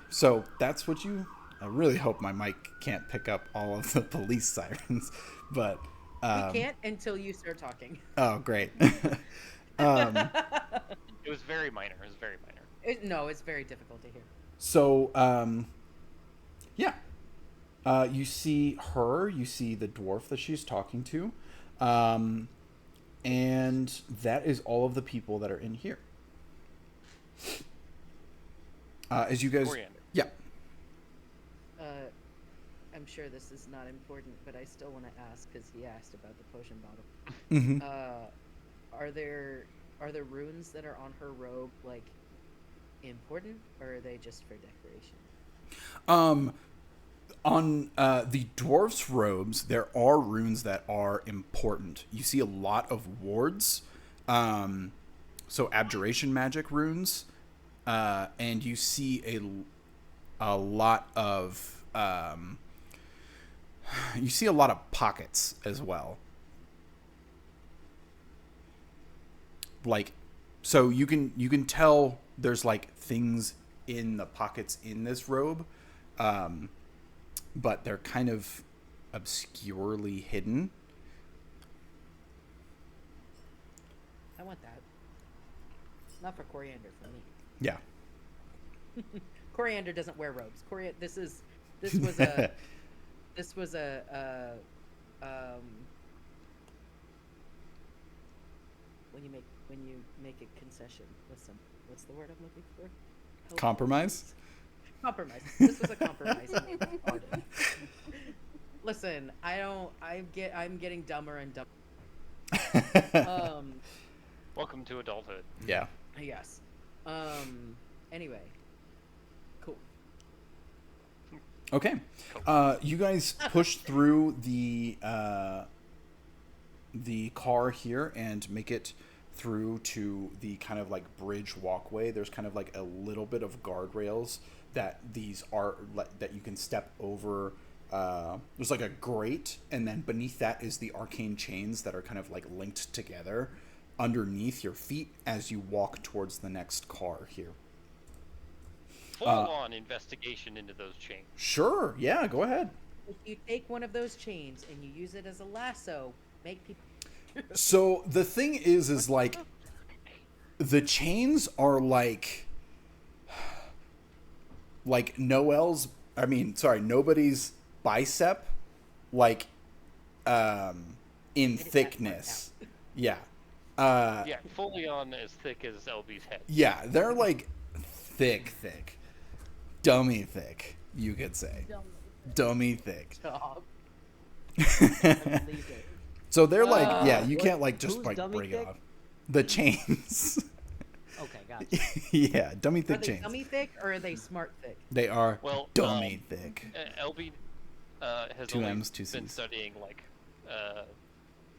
So that's what you. I really hope my mic can't pick up all of the police sirens, but We can't until you start talking. oh, great. It was very minor. It was very minor. No, it's very difficult to hear. So, yeah. You see her, you see the dwarf that she's talking to, and that is all of the people that are in here. As you guys... Coriander. Yeah. I'm sure this is not important, but I still want to ask because he asked about the potion bottle. Mm-hmm. Are there runes that are on her robe like important, or are they just for decoration? On the dwarf's robes, there are runes that are important. You see a lot of wards, so abjuration magic runes, and you see a lot of pockets as well. Like, so you can tell there's like things in the pockets in this robe, but they're kind of obscurely hidden. I want that. Not for Coriander, for me. Yeah. Coriander doesn't wear robes. This was a when you make a concession. What's the word I'm looking for? Help. Compromise? Compromise. This was a compromise. Pardon. Listen, I'm getting dumber and dumber. Welcome to adulthood. Yeah. Yes. Anyway. Cool. Okay. You guys push through the car here and make it through to the kind of like bridge walkway. There's kind of like a little bit of guardrails that that you can step over. There's like a grate, and then beneath that is the arcane chains that are kind of like linked together underneath your feet as you walk towards the next car here. Full-on investigation into those chains. Sure. Yeah, go ahead. If you take one of those chains and you use it as a lasso, make people. So the thing is like the chains are like nobody's bicep, like in thickness. Yeah. Yeah, fully on as thick as LB's head. Yeah, they're like thick. Dummy thick, you could say. Dummy thick. Stop. I believe it. So they're like, yeah, you can't like just Who's like dummy break it thick? off. The chains. Okay, gotcha. Yeah, dummy Are thick they chains. dummy thick or are they smart thick? They are Well, dummy thick. LB has Two only M's, two been C's. studying like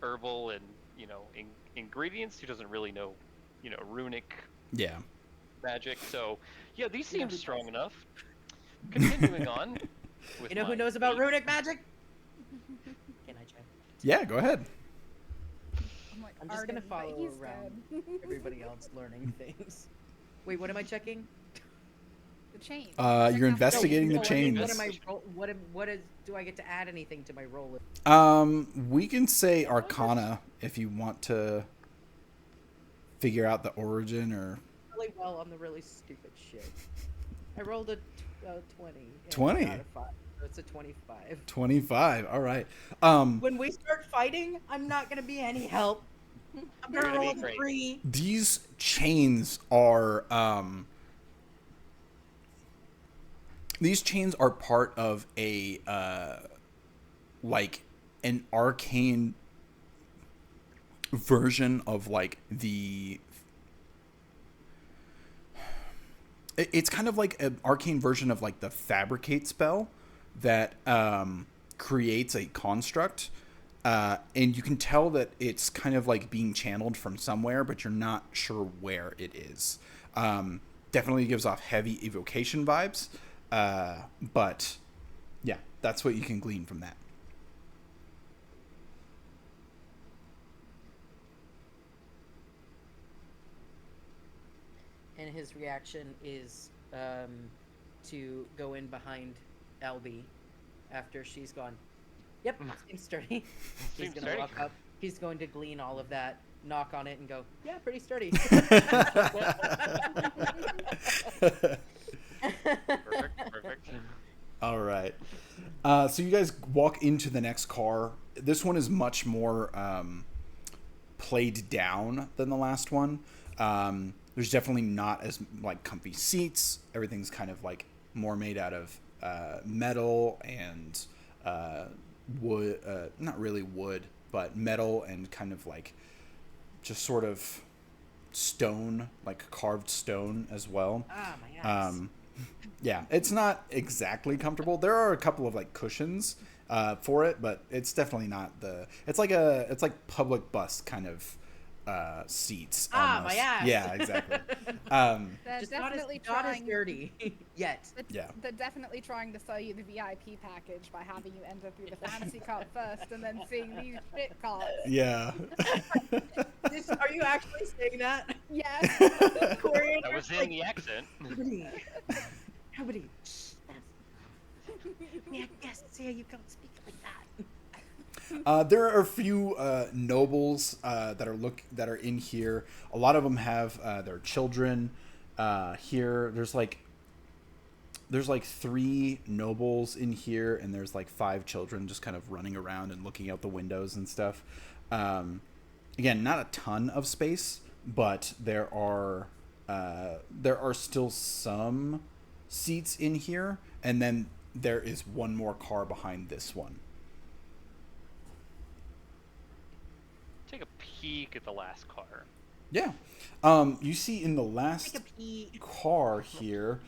herbal and ingredients. He doesn't really know runic Yeah. magic. So yeah, these You know seem who strong does. enough. Continuing on. With You know who my knows about 8. runic magic? Can I check? Yeah, go ahead. I'm like, I'm just gonna Arden, but follow he's around dead. everybody else learning things. Wait, what am I checking? The chain. You're investigating the No, chains. What am I? What is? Do I get to add anything to my roll? We can say Arcana if you want to figure out the origin or Really well on the really stupid shit. I rolled a 20. and 20? got a 5, so it's a 25. 25. All right. When we start fighting, I'm not gonna be any help. I'm You're gonna gonna roll be a great. 3. These chains are part of a like an arcane version of like it's kind of like an arcane version of like the fabricate spell that creates a construct, and you can tell that it's kind of like being channeled from somewhere, but you're not sure where it is. Definitely gives off heavy evocation vibes, but yeah, that's what you can glean from that. And his reaction is to go in behind Albie after she's gone. Yep, seems sturdy. He's Seems gonna sturdy. walk up. He's going to glean all of that, knock on it, and go, "Yeah, pretty sturdy." Perfect. All right. So you guys walk into the next car. This one is much more played down than the last one. There's definitely not as like comfy seats. Everything's kind of like more made out of metal and wood. Not really wood, but metal and kind of like just sort of stone, like carved stone as well. Ah, my ass. Yeah, it's not exactly comfortable. There are a couple of like cushions for it, but it's definitely not the. It's like public bus kind of seats. Ah, almost. my ass. Yeah, exactly. They're Just definitely not as trying. dirty yet. Yeah. They're definitely trying to sell you the VIP package by having you enter through the fantasy cart first and then seeing these shit carts. Yeah. Are you actually saying that? Yes. Corey, That was in the accent. Nobody. Yeah, yes, see how you can't speak like that. There are a few nobles that are in here. A lot of them have their children here. There's like 3 nobles in here, and there's like 5 children just kind of running around and looking out the windows and stuff. Again, not a ton of space, but there are still some seats in here, and then there is one more car behind this one. Take a peek at the last car. Yeah. You see in the last Take a pee. car here,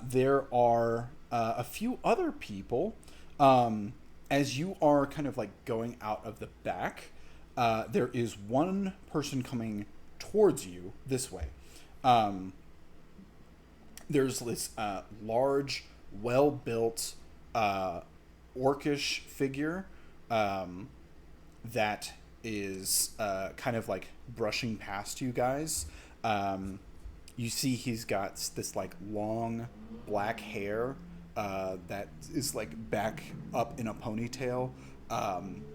there are a few other people. As you are kind of like going out of the back, there is one person coming towards you this way. There's this large, well-built, orcish figure that is kind of like brushing past you guys. You see he's got this like long black hair that is like back up in a ponytail,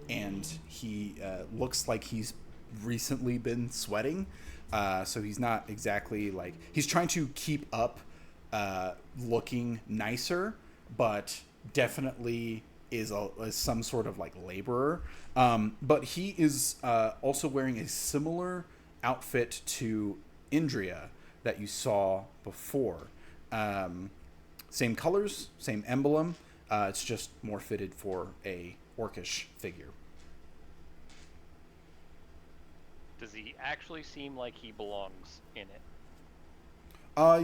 and he looks like he's recently been sweating, so he's not exactly like, he's trying to keep up looking nicer, but definitely is some sort of like laborer. But he is also wearing a similar outfit to Indria that you saw before. Same colors, same emblem. It's just more fitted for a orcish figure. Does he actually seem like he belongs in it?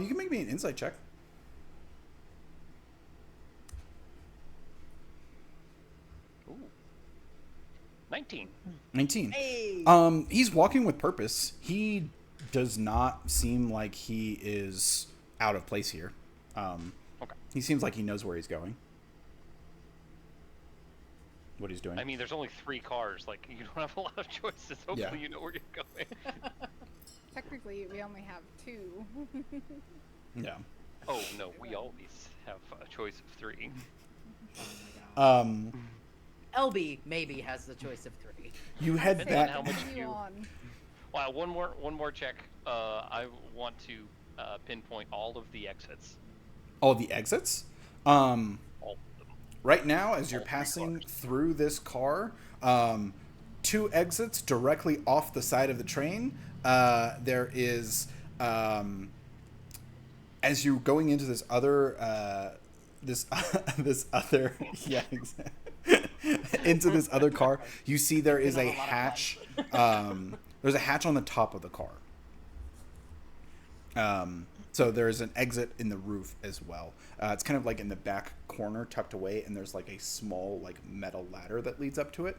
You can make me an insight check. Ooh. 19. 19. Hey. He's walking with purpose. He does not seem like he is out of place here. Okay. He seems like he knows where he's going. What he's doing. I mean, there's only 3 cars. Like, you don't have a lot of choices. Hopefully you know where you're going. Technically, we only have 2. Yeah. Oh, no, we always have a choice of 3. LB maybe has the choice of 3. You head Depends on back. how much Continue you- on. Wow, one more check. I want to pinpoint all of the exits. All the exits. All of them. Right now, as you're All 3 passing cars. through this car, 2 exits directly off the side of the train. There is, as you're going into this other, this other, yeah, exactly. Into this other car, you see there is a hatch. There's a hatch on the top of the car. So there's an exit in the roof as well. It's kind of like in the back corner, tucked away, and there's like a small like metal ladder that leads up to it.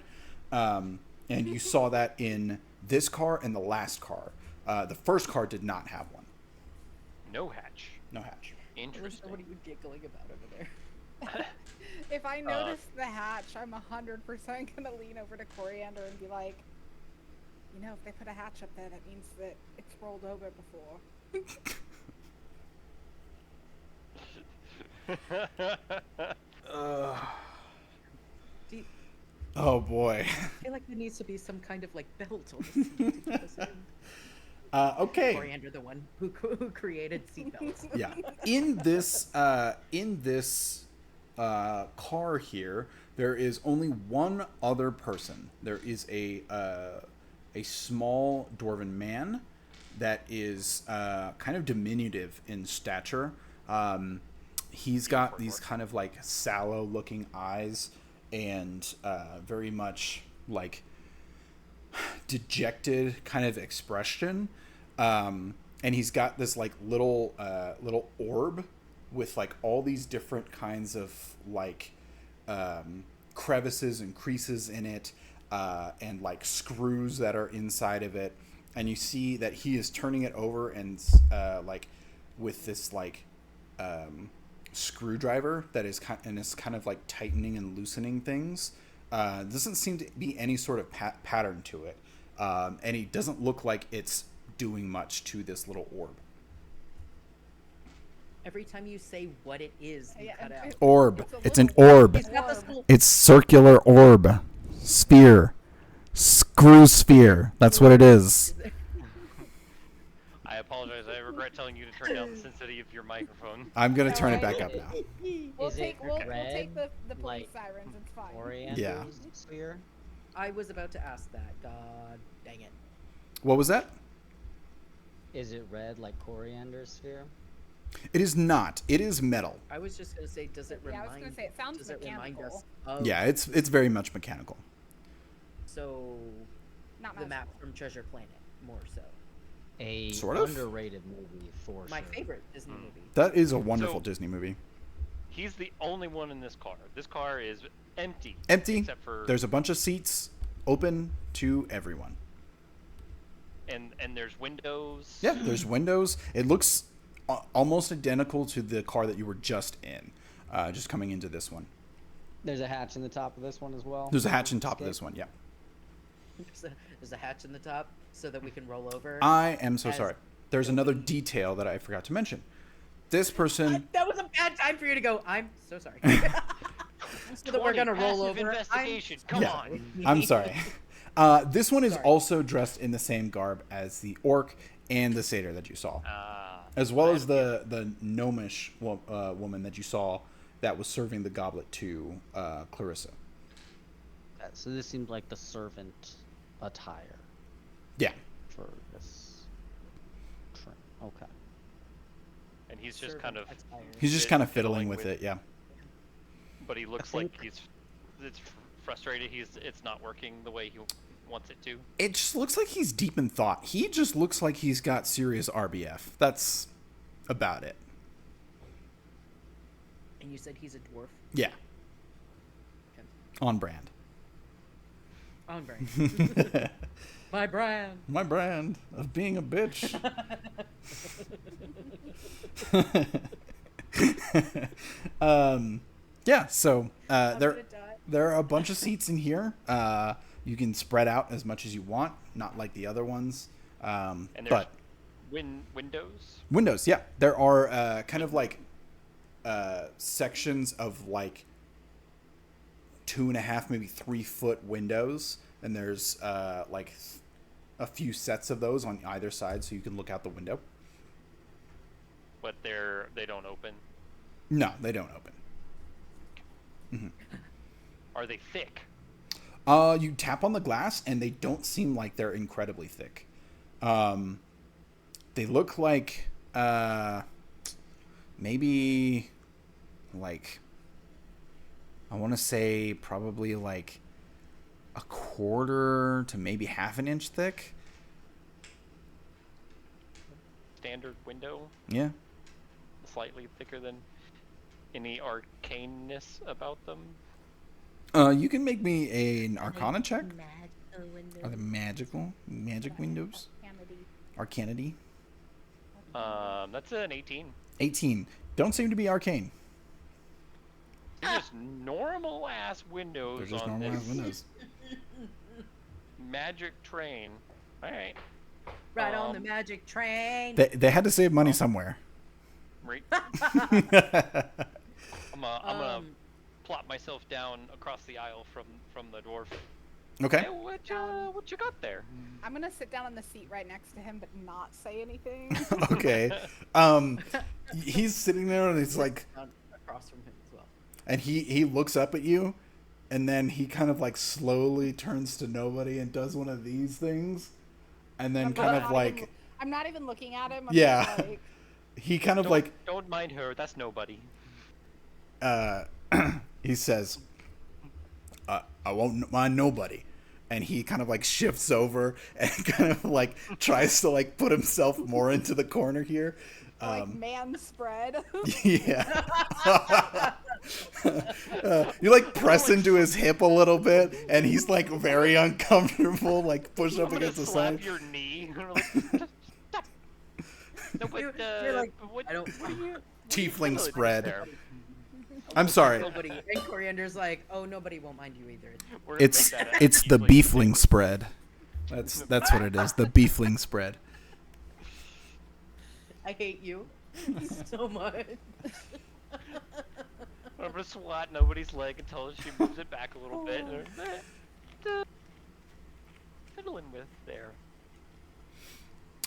And you saw that in this car and the last car. The first car did not have one. No hatch. No hatch. Interesting. What are you giggling about over there? If I notice the hatch, I'm 100% gonna lean over to Coriander and be like, you know, if they put a hatch up there, that means that it's rolled over before. Do you, Oh boy. I feel like there needs to be some kind of like belt on the seat to keep us in. Okay. Coriander, the one who created seatbelts. Yeah. In this car here, there is only one other person. There is a small dwarven man that is kind of diminutive in stature. He's got these kind of like sallow looking eyes and very much like dejected kind of expression. And he's got this like little orb with like all these different kinds of like crevices and creases in it, and like screws that are inside of it. And you see that he is turning it over and like with this like screwdriver that is kind of like tightening and loosening things. Doesn't seem to be any sort of pattern to it, and he doesn't look like it's doing much to this little orb. Every time you say what it is, you cut out. Orb. It's a It's an little orb. He's got this little. It's circular orb. Sphere. Screw sphere. That's what it is. I apologize. I regret telling you to turn down the sensitivity of your microphone. I'm gonna turn it Alright. back up now. We'll Is it take we'll red, take the police like sirens. It's fine. Oriental's Yeah. sphere? I was about to ask that. God dang it. What was that? Is it red like Coriander's sphere? It is not. It is metal. I was just gonna say, does it Yeah, I remind? was gonna say, it sounds does it remind us mechanical. of? Yeah, it's very much mechanical. So Not the map from Treasure Planet, more so. A Sort of? underrated movie for My sure. favorite Disney movie. That is a wonderful So- Disney movie. He's the only one in this car. This car is empty. Empty. Except for There's a bunch of seats open to everyone. and there's windows. Yeah, there's windows. It looks almost identical to the car that you were just in, just coming into this one. There's a hatch in the top of this one as well. There's a hatch on top of this one. Yeah. There's a hatch in the top so that we can roll over. I am so As- sorry. There's another detail that I forgot to mention. This person. That was a bad time for you to go. I'm so sorry. So that we're 20 gonna roll passive over. investigation. Come Yeah. on. I'm sorry. This one is Sorry. also dressed in the same garb as the orc and the satyr that you saw, as well as the gnomish woman that you saw that was serving the goblet to Clarissa. So this seems like the servant attire Yeah. for this train. Okay. And he's just Servant kind of, attire. He's just kind of fiddling with it. Yeah. but he looks like he's it's frustrated. It's not working the way wants it to. It just looks like he's deep in thought. He just looks like he's got serious RBF. That's about it. And you said he's a dwarf? Yeah. Okay. On brand. On brand. My brand. My brand of being a bitch. Yeah, so there are a bunch of seats in here. You can spread out as much as you want, not like the other ones. And there's But windows. windows, yeah. There are kind of like sections of like 2.5, maybe 3 foot windows, and there's like a few sets of those on either side, so you can look out the window. But they don't open. No, they don't open. Are they thick? You tap on the glass, and they don't seem like they're incredibly thick. They look like maybe like, I want to say probably like 1/4 to maybe 1/2 inch thick. Standard window. Yeah. Slightly thicker than any arcaneness about them. You can make me an Arcana check. Are they magic windows? Arcanity. That's an 18. 18. Don't seem to be arcane. They're just normal ass windows. They're just on normal this ass windows. magic train. All right. Right on the magic train. They had to save money somewhere. Right. I'm gonna plop myself down across the aisle from the dwarf. Okay. Hey, what you got there? I'm gonna sit down on the seat right next to him, but not say anything. Okay. He's sitting there and he's like, Across from him as well. and he looks up at you, and then he kind of like slowly turns to nobody and does one of these things, and then I'm not even looking at him. I'm Yeah. just like, he kind of like Don't mind her. That's nobody. he says, I won't mind nobody. And he kind of like shifts over and kind of like tries to like put himself more into the corner here. like man spread. Yeah. You like press into his hip a little bit, and he's like very uncomfortable, like pushed up I'm against the slap side. your knee. No, but, You're like, what, I don't. what are you- Tiefling what are you spread. doing there? I'm sorry. Nobody. And Coriander's like, oh, nobody won't mind you either. We're gonna It's make that a the tiefling beefling thing. spread. That's what it is. The beefling spread. I hate you so much. I'm gonna swat nobody's leg until she moves it back a little bit. Fiddling with there.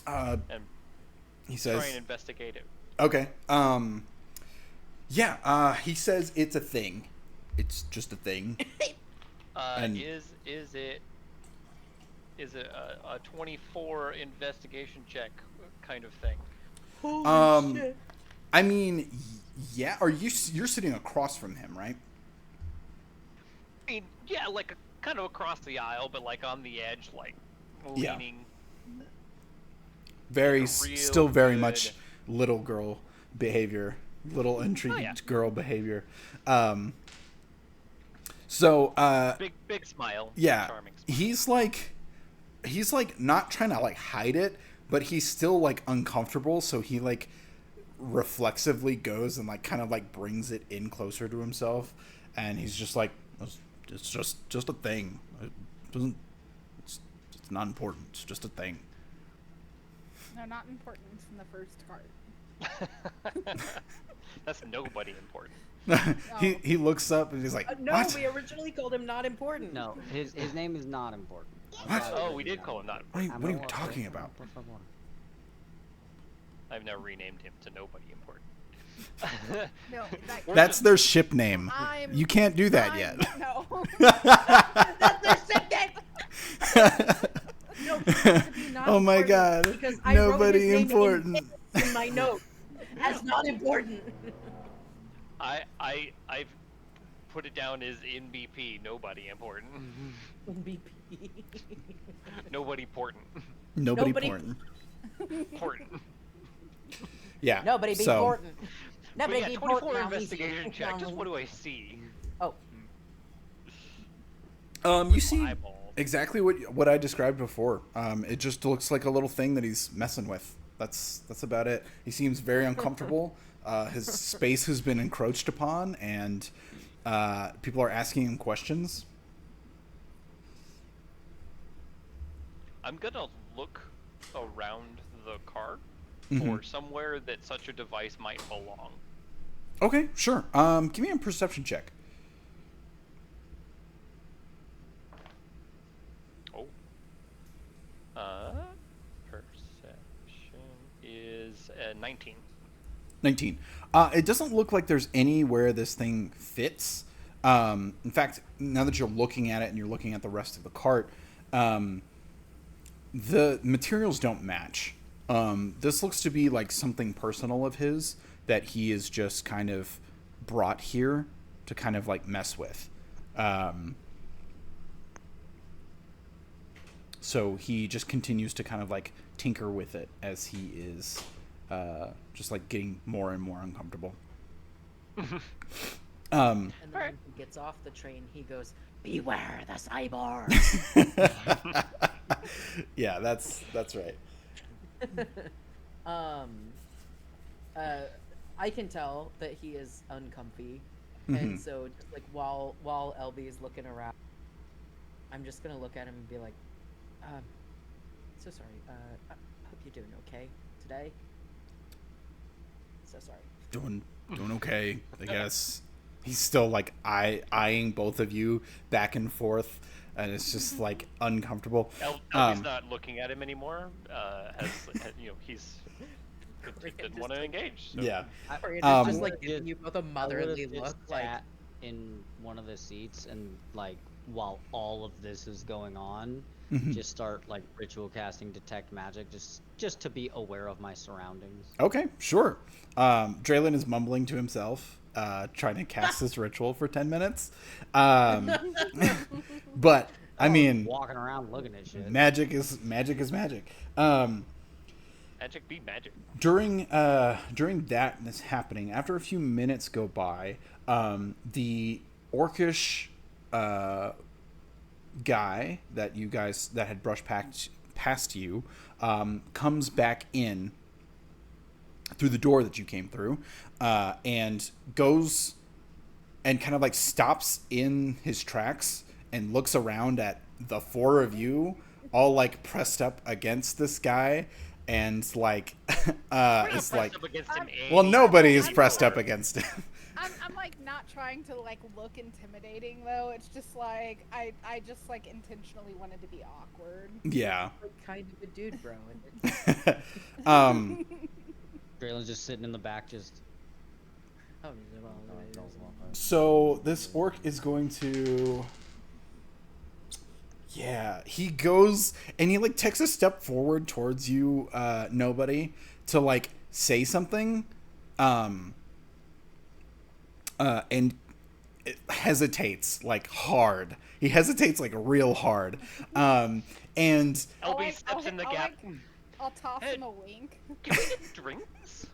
And He try and says, investigate it. okay. Yeah. He says it's a thing. It's just a thing. And- Is it a 24 investigation check kind of thing? Holy shit. I mean, yeah. You're sitting across from him, right? I mean, yeah, like kind of across the aisle, but like on the edge, like Yeah. leaning. Very, Real still very good. much little girl behavior, little intrigued yeah. girl behavior. So, Big smile. yeah, Charming smile. he's like not trying to like hide it, but he's still like uncomfortable. So he like reflexively goes and like kind of like brings it in closer to himself, and he's just like, it's just a thing. It doesn't. It's not important. It's just a thing. no, not important. It's in the first card. That's nobody important. He looks up and he's like, No, what? we originally called him not important. No, his name is not important. What? Oh, we did call him not important. What are you talking about? I've now renamed him to nobody important. No, That's their ship name. I'm- You can't do that yet. No. That's their second. No, it has to be not Oh my important God. because I wrote Nobody his name important. in my note as not important. I've put it down as in BP. Nobody important. BP. Nobody important. Nobody Nobody- important. Important. Yeah. Nobody be so, important. But Nobody yeah, be 24 important. investigation check. Just what do I see? Oh, You see Eyeball. exactly what I described before. It just looks like a little thing that he's messing with. That's about it. He seems very uncomfortable. His space has been encroached upon, and people are asking him questions. I'm gonna look around the car Mm-hmm. for somewhere that such a device might belong. Okay, sure. Give me a perception check. Oh. Perception is 19. 19. It doesn't look like there's anywhere this thing fits. In fact, now that you're looking at it and you're looking at the rest of the cart, the materials don't match. This looks to be like something personal of his that he is just kind of brought here to kind of like mess with. So he just continues to kind of like tinker with it as he is just like getting more and more uncomfortable. and then when he gets off the train, he goes, "Beware the cyborg." Yeah, that's right. I can tell that he is uncomfy, Mhm. and so just like while LB is looking around, I'm just gonna look at him and be like, "So sorry. I hope you're doing okay today. So sorry." Doing okay, I guess. He's still like eyeing both of you back and forth, and it's just like uncomfortable. Elby's not looking at him anymore. He's didn't want to engage. So. Yeah. Or it's Um, just like giving you both a I would've motherly just look, like, sat in one of the seats and like while all of this is going on, Mhm. just start like ritual casting detect magic, just to be aware of my surroundings. Okay, sure. Draylin is mumbling to himself, trying to cast this ritual for 10 minutes. But I mean, walking around looking at shit. magic is magic. Magic be magic. During that is happening, after a few minutes go by, the orcish guy that had brushed past you comes back in through the door that you came through, and goes and kind of like stops in his tracks and looks around at the four of you all like pressed up against this guy, and like it's like, Up against him, well, nobody is I'm pressed up bored. against him. I'm like not trying to like look intimidating though. It's just like I just like intentionally wanted to be awkward. Yeah. like kind of a dude, bro. Draylin's just sitting in the back, just Oh, So this orc is going to, yeah, he goes and he like takes a step forward towards you, nobody, to like say something, and it hesitates like hard. He hesitates like real hard, and LB steps in the gap. I'll toss him a wink. Can we get drinks?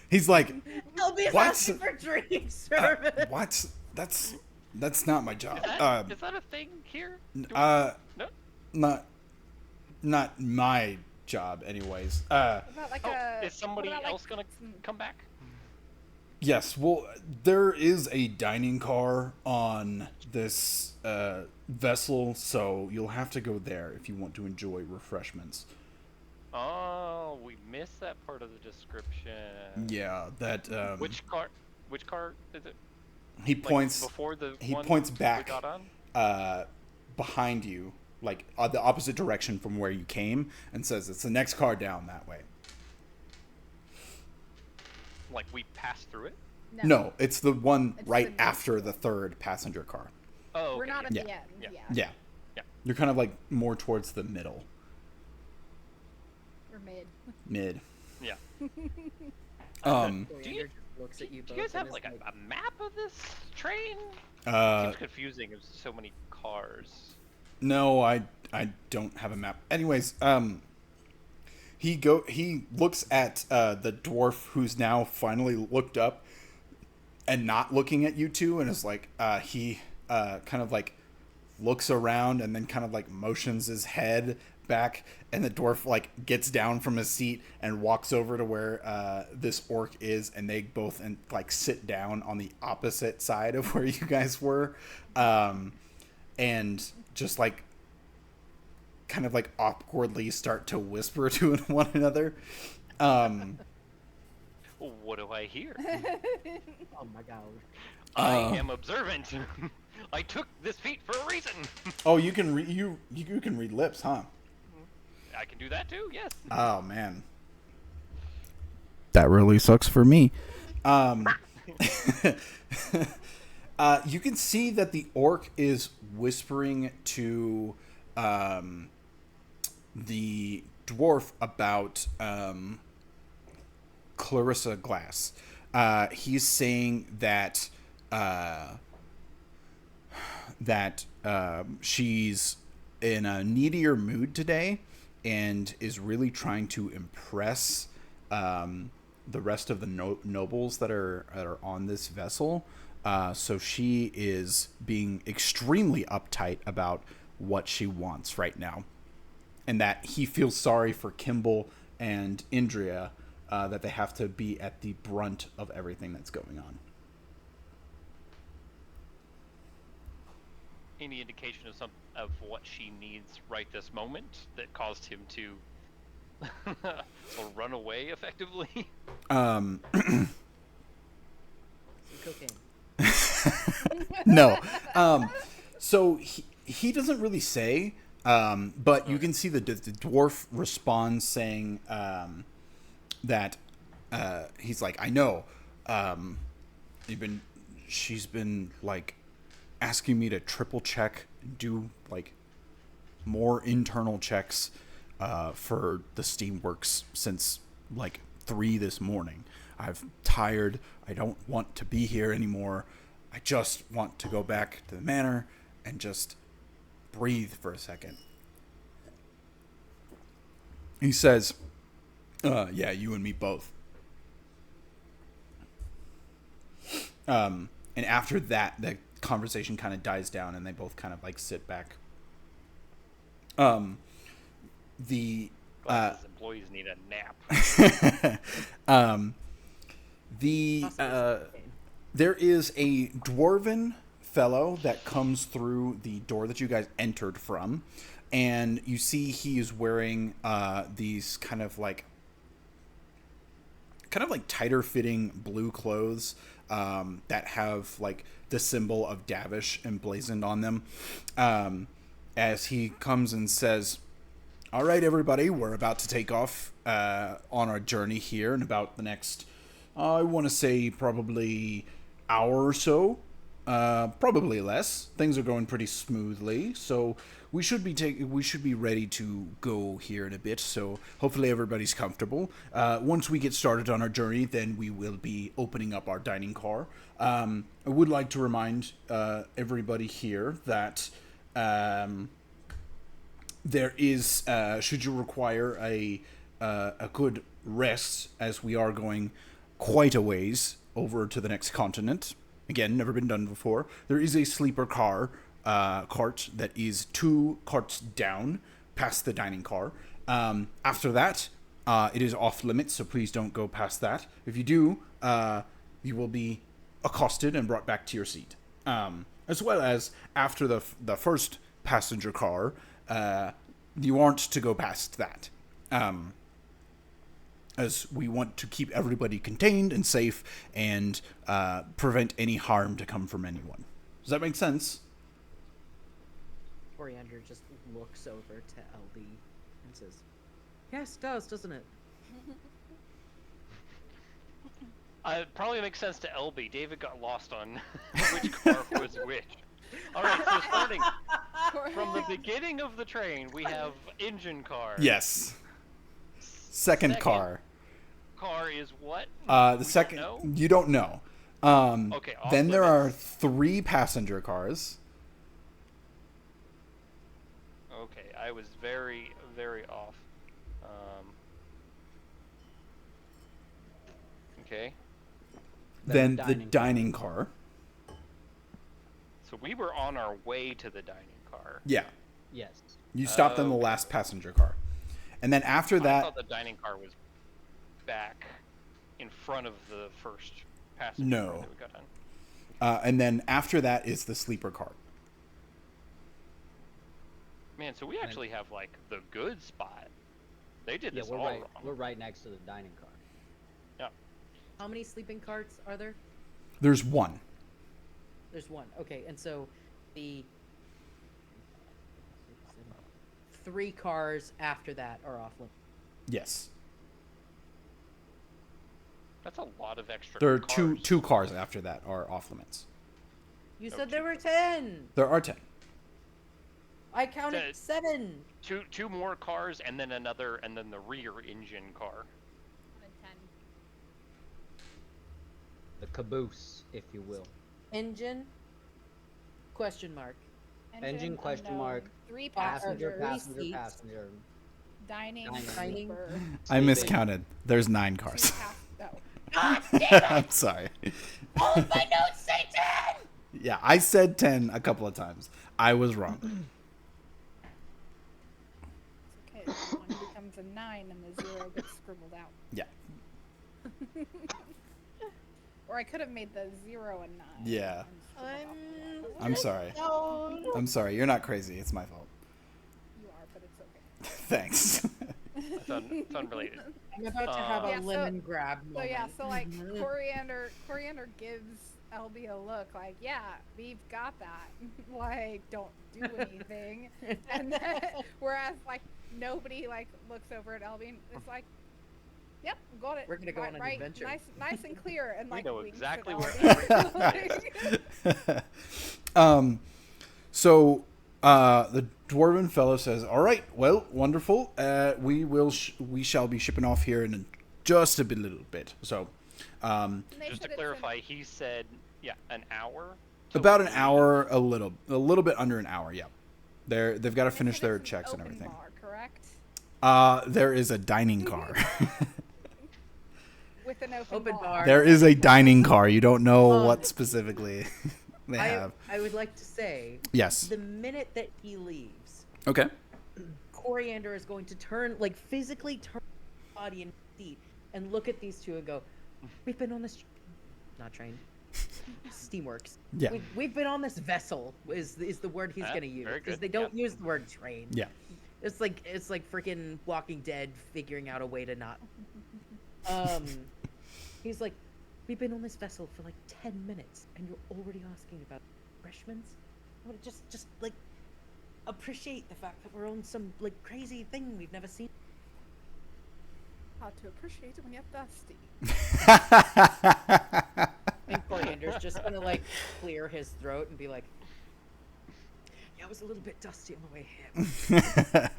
he's like, LB is What? asking for drink service. what? That's not my job. Is that a thing here? No, No? not my job, anyways. What about like Is somebody what about, like, else gonna come back? Yes, well, there is a dining car on this vessel, so you'll have to go there if you want to enjoy refreshments. Oh, we missed that part of the description. Yeah, that. Which car? Which car is it? He Like, points. before the He one points we back got on? behind you, like the opposite direction from where you came, and says it's the next car down that way. Like we passed through it? No, it's the one It's right the next after the third passenger car. Oh, We're okay, not yeah. at Yeah. the end. Yeah. Yeah. Yeah. Yeah. You're kind of like more towards the middle. We're mid. Mid. Yeah. Um, Do you- You're just looks at you both. Do you guys and have is like a map of this train? Seems confusing. There's so many cars. No, I don't have a map. Anyways, he looks at the dwarf who's now finally looked up and not looking at you two, and is like he kind of like looks around and then kind of like motions his head back, and the dwarf like gets down from his seat and walks over to where this orc is, and they both like sit down on the opposite side of where you guys were, and just like kind of like awkwardly start to whisper to one another. What do I hear? Oh my god. I am observant. I took this feat for a reason. Oh, you can you can read lips, huh? I can do that too. Yes. Oh man, that really sucks for me. You can see that the orc is whispering to the dwarf about Clarissa Glass. He's saying that she's in a needier mood today and is really trying to impress the rest of the nobles that are on this vessel. So she is being extremely uptight about what she wants right now, and that he feels sorry for Kimball and Indria, that they have to be at the brunt of everything that's going on. Any indication of what she needs right this moment that caused him to run away effectively? Some cocaine. No. So he doesn't really say, but you can see the dwarf responds saying that he's like, I know. She's been like asking me to triple check, do like more internal checks for the Steamworks since like 3 this morning. I'm tired. I don't want to be here anymore. I just want to go back to the manor and just breathe for a second. He says, yeah, you and me both. And after that, the conversation kind of dies down and they both kind of like sit back. The employees need a nap. There is a dwarven fellow that comes through the door that you guys entered from, and you see he is wearing these kind of like tighter fitting blue clothes that have like the symbol of Davish emblazoned on them. As he comes and says, all right, everybody, we're about to take off on our journey here in about the next, I want to say probably hour or so, probably less. Things are going pretty smoothly, so we should be ready to go here in a bit. So hopefully everybody's comfortable. Once we get started on our journey, then we will be opening up our dining car. I would like to remind everybody here that there is, should you require a good rest, as we are going quite a ways over to the next continent. Again, never been done before. There is a sleeper cart that is 2 carts down past the dining car. After that, it is off limits, so please don't go past that. If you do, you will be accosted and brought back to your seat. As well as after the first passenger car, you aren't to go past that. As we want to keep everybody contained and safe and prevent any harm to come from anyone. Does that make sense? Coriander just looks over to LB and says, yes, it does, doesn't it? It probably makes sense to LB. David got lost on which car was which. Alright, so starting from the beginning of the train, we have engine car. Yes. Second car. car is what? The We second, don't know? you don't know. Okay, off Then there are limits. 3 passenger cars. Okay, I was very, very off. Okay, Then the dining car. so we were on our way to the dining car. Yeah. Yes. You stopped in the Okay. last passenger car. And then after I that, thought the dining car was back in front of the first passenger No. car that we got on. and then after that is the sleeper car. Man, so we actually have like the good spot. They did Yeah, this we're all right. wrong. We're right next to the dining car. How many sleeping carts are there? There's 1. There's one. Okay, and so the 3 cars after that are off limits. Yes. That's a lot of extra There are cars. two cars after that are off limits. You Oh, said two. there were 10. There are 10. I counted 7. Two more cars and then another and then the rear engine car. And 10. The caboose, if you will. Engine? Question mark. Engine, question unknown. mark, 3 Passenger, passengers. three passenger, seats. passenger. Dining. Dining. Sleeper. I Sleeping. miscounted. There's 9 Two cars. no. I'm sorry. All of my notes say 10! Yeah, I said 10 a couple of times. I was wrong. It's okay. The 1 becomes a 9 and the 0 gets scribbled out. Yeah. Or I could have made the 0 a 9. Yeah. and scribbled out the I'm sorry. I'm sorry. You're not crazy. It's my fault. You are, but it's okay. Thanks. It's unrelated. I'm about to have Yeah, a so- lemon grab So moment. yeah, so like Coriander gives LB a look like, yeah, we've got that. Like, don't do anything. And then, whereas like nobody like looks over at LB and it's like, yep, got it. We're gonna go on an adventure. Nice and clear, and We like know winks at exactly where LB. So the dwarven fellow says, "All right, well, wonderful. We shall be shipping off here in just a little bit. So, And they Just to said it's clarify, he said, yeah, an hour. about an hour, a little bit under an hour. Yeah, they've got to they finish said their it's an checks and open everything. Bar, correct? There is a dining car. With an Open bar. There is a dining car. You don't know what specifically they have. I would like to say, Yes. the minute that he leaves, Okay. Coriander is going to turn, like physically turn his body and seat and look at these two and go, we've been on this, not train, steamworks. Yeah. We've been on this vessel is the word he's Ah, going to use. very Because good. they don't Yeah. use the word train. Yeah. It's like freaking Walking Dead figuring out a way to not. He's like, we've been on this vessel for like 10 minutes, and you're already asking about refreshments. I would just like appreciate the fact that we're on some like crazy thing we've never seen. How to appreciate it when you're thirsty. And Coriander's just gonna like clear his throat and be like, yeah, it was a little bit dusty on the way here.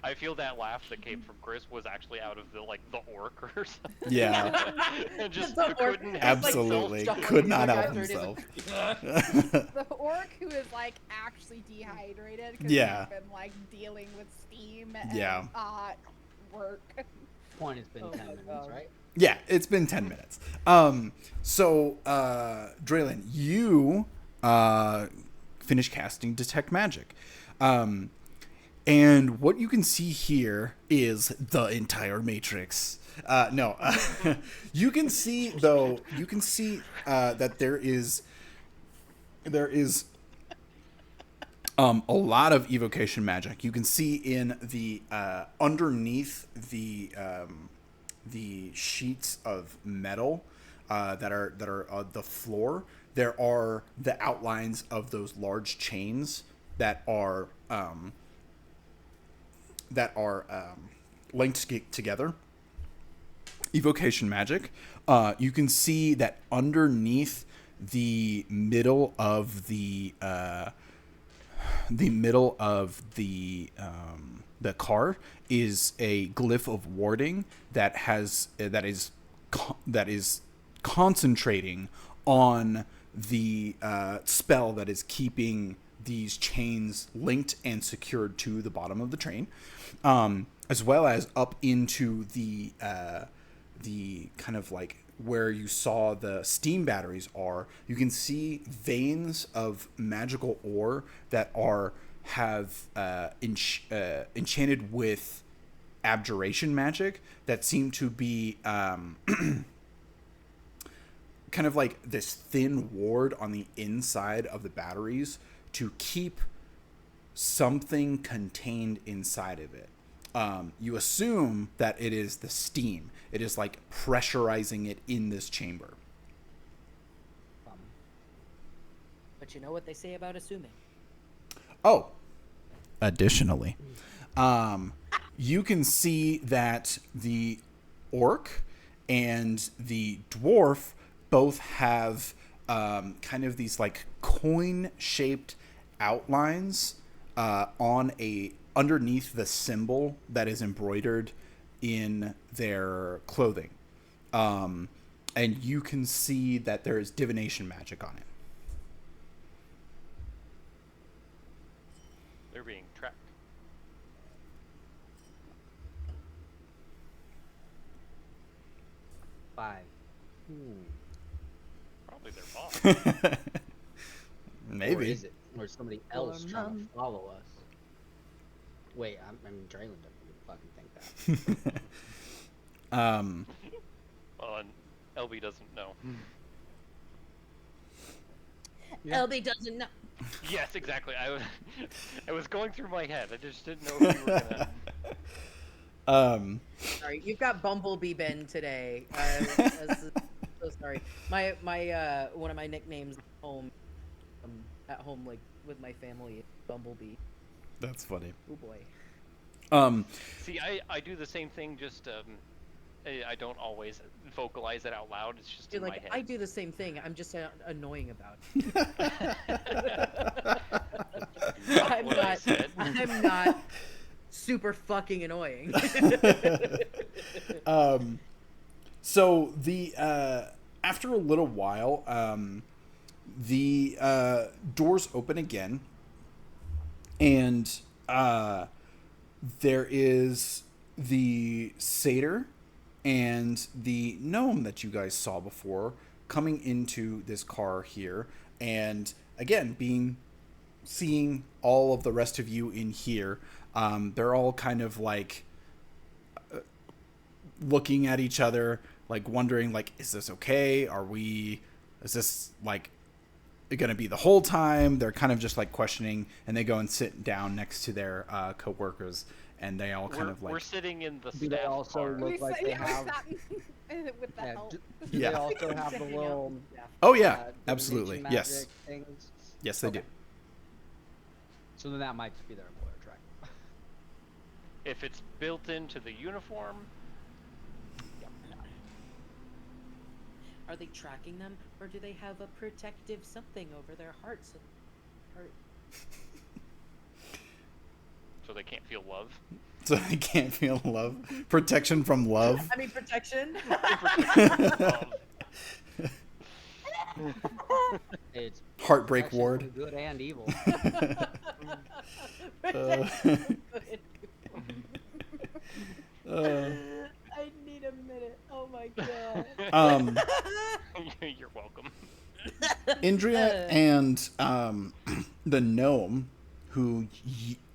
I feel that laugh that came from Chris was actually out of the orc or something. Yeah. And just The orc couldn't is, help like, Absolutely. self-suffocating. Could not Like, help after it is, himself. The orc who is like actually dehydrated because Yeah. he's been like dealing with steam and Yeah. work. Point has been Oh 10 my minutes, God. right? Yeah, it's been 10 minutes. So, Draylin, you finish casting Detect Magic. And what you can see here is the entire Matrix. No, you can see that there is a lot of evocation magic. You can see in the underneath the sheets of metal that are on the floor. There are the outlines of those large chains that are linked together. Evocation magic. You can see that underneath the middle of the the car is a glyph of warding that is concentrating on the spell that is keeping these chains linked and secured to the bottom of the train, as well as up into the kind of like where you saw the steam batteries are. You can see veins of magical ore that have enchanted with abjuration magic that seem to be kind of like this thin ward on the inside of the batteries to keep something contained inside of it. You assume that it is the steam. It is like pressurizing it in this chamber. But you know what they say about assuming. Oh, additionally, you can see that the orc and the dwarf both have kind of these like coin-shaped outlines underneath the symbol that is embroidered in their clothing. And you can see that there is divination magic on it. They're being tracked. Five. Probably their boss. Maybe. Or is it? Or somebody else trying to follow us? Wait, Draylen doesn't fucking think that. Well, and LB doesn't know. Yeah. LB doesn't know. Yes, exactly. I was going through my head. I just didn't know if you were gonna. Sorry, you've got Bumblebee Ben today. So sorry. My one of my nicknames at home, like with my family, is Bumblebee. That's funny. Oh boy. See, I do the same thing. Just I don't always vocalize it out loud. It's just You're in like, my I head. do the same thing. I'm just annoying about it. Not what I said. I'm not super fucking annoying. So the after a little while, the doors open again, and there is the satyr and the gnome that you guys saw before coming into this car here, and again seeing all of the rest of you in here. They're all kind of like looking at each other, like wondering, like, is this okay? Is this like gonna be the whole time? They're kind of just like questioning, and they go and sit down next to their co-workers, and they all kind of like, we're sitting in the Do they staff also car. look like they have? with the help. Do Yeah. they also have the little? oh yeah, divination absolutely, magic yes, Things? yes they Okay. do. So then that might just be their employer track. If it's built into the uniform, Are they tracking them, or do they have a protective something over their hearts? so they can't feel love. So I can't feel love, protection from love. I mean, protection. Love. It's Heartbreak actually ward. good and evil. I need a minute. Oh my god. You're welcome. Indria and the gnome, who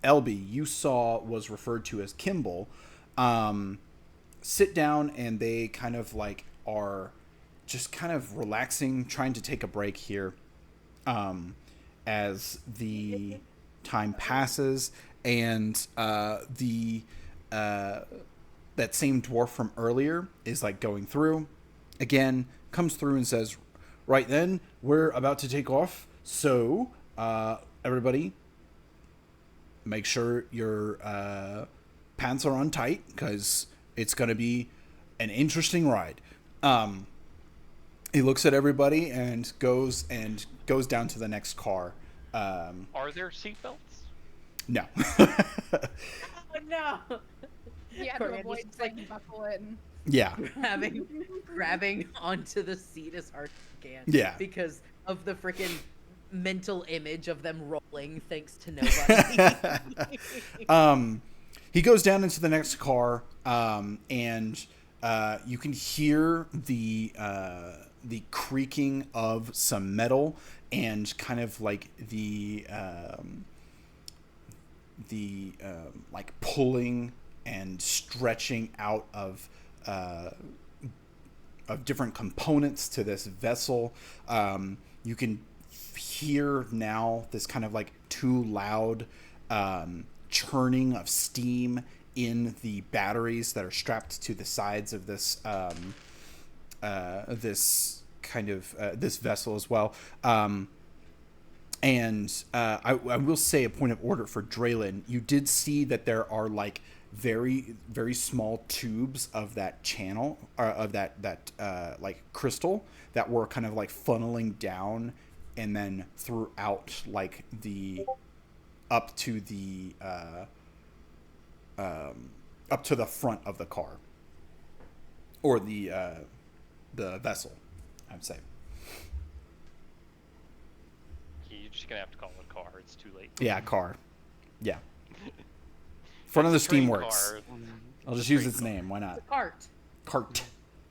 LB you saw was referred to as Kimball, sit down, and they kind of like are just kind of relaxing, trying to take a break here, as the time passes, and that same dwarf from earlier is like going through again, comes through and says, right then, we're about to take off, so everybody make sure your pants are on tight, because it's going to be an interesting ride. He looks at everybody and goes down to the next car. Are there seatbelts? No. no! Yeah, to Coriander's avoid just, like, saying buckle in. Yeah. grabbing onto the seat as hard as he can. Yeah. Because of the freaking mental image of them rolling thanks to nobody. He goes down into the next car, and you can hear the creaking of some metal and kind of like the like pulling and stretching out of different components to this vessel. You can hear now this kind of like too loud churning of steam in the batteries that are strapped to the sides of this this vessel as well. And I will say a point of order for Draylin. You did see that there are like very, very small tubes of that channel, or of that like crystal that were kind of like funneling down and then throughout like the up to the front of the car or the vessel, I'd say. You're just gonna have to call it a car. It's too late. Yeah, car. Yeah. Front of the Train Steamworks. car. I'll just use its name. Why not? Cart. Cart.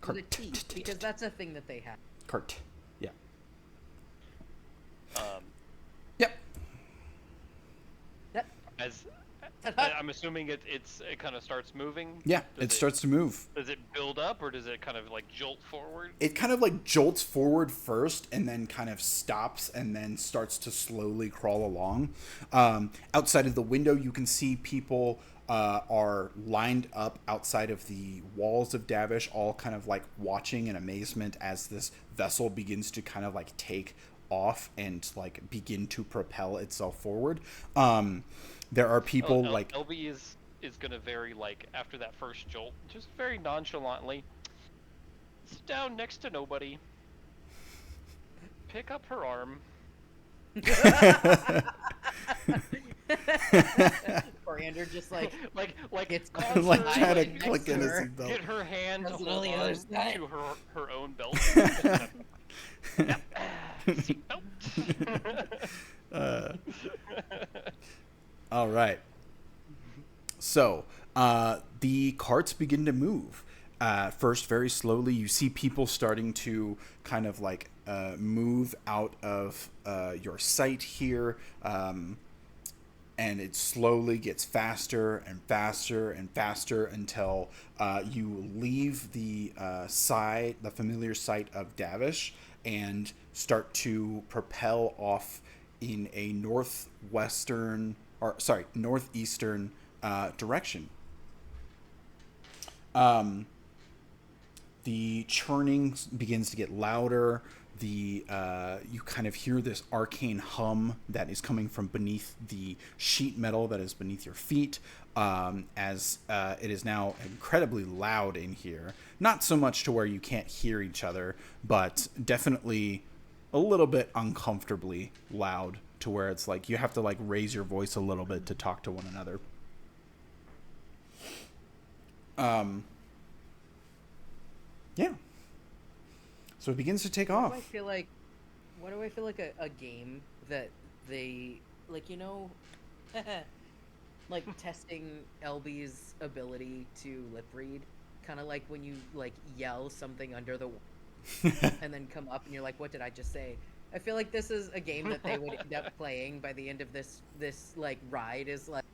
With a T, because that's a thing that they have. Cart. Yeah. Um, Yep. That, as I'm assuming it kind of starts moving. Yeah, Does it starts to move. Does it build up, or does it kind of like jolt forward? It kind of like jolts forward first and then kind of stops and then starts to slowly crawl along. Outside of the window, you can see people are lined up outside of the walls of Davish, all kind of like watching in amazement as this vessel begins to kind of like take off and like begin to propel itself forward. There are people like LB is gonna very like after that first jolt, just very nonchalantly sit down next to nobody, pick up her arm. Coriander just like it's like her trying to next click to in his her. belt. get her hand to Does it hold on the on other side? to her own belt. Seatbelt. All right. So the carts begin to move. First, very slowly, you see people starting to kind of like move out of your sight here. And it slowly gets faster and faster and faster until you leave the familiar sight of Davish, and start to propel off in a northeastern direction. The churning begins to get louder. You kind of hear this arcane hum that is coming from beneath the sheet metal that is beneath your feet, as it is now incredibly loud in here. Not so much to where you can't hear each other, but definitely a little bit uncomfortably loud to where it's like you have to like raise your voice a little bit to talk to one another. Yeah. So it begins to take off. Why do I feel like a game that they like, you know, like testing LB's ability to lip read, kind of like when you like yell something under the and then come up and you're like, what did I just say? I feel like this is a game that they would end up playing by the end of this like ride. Is like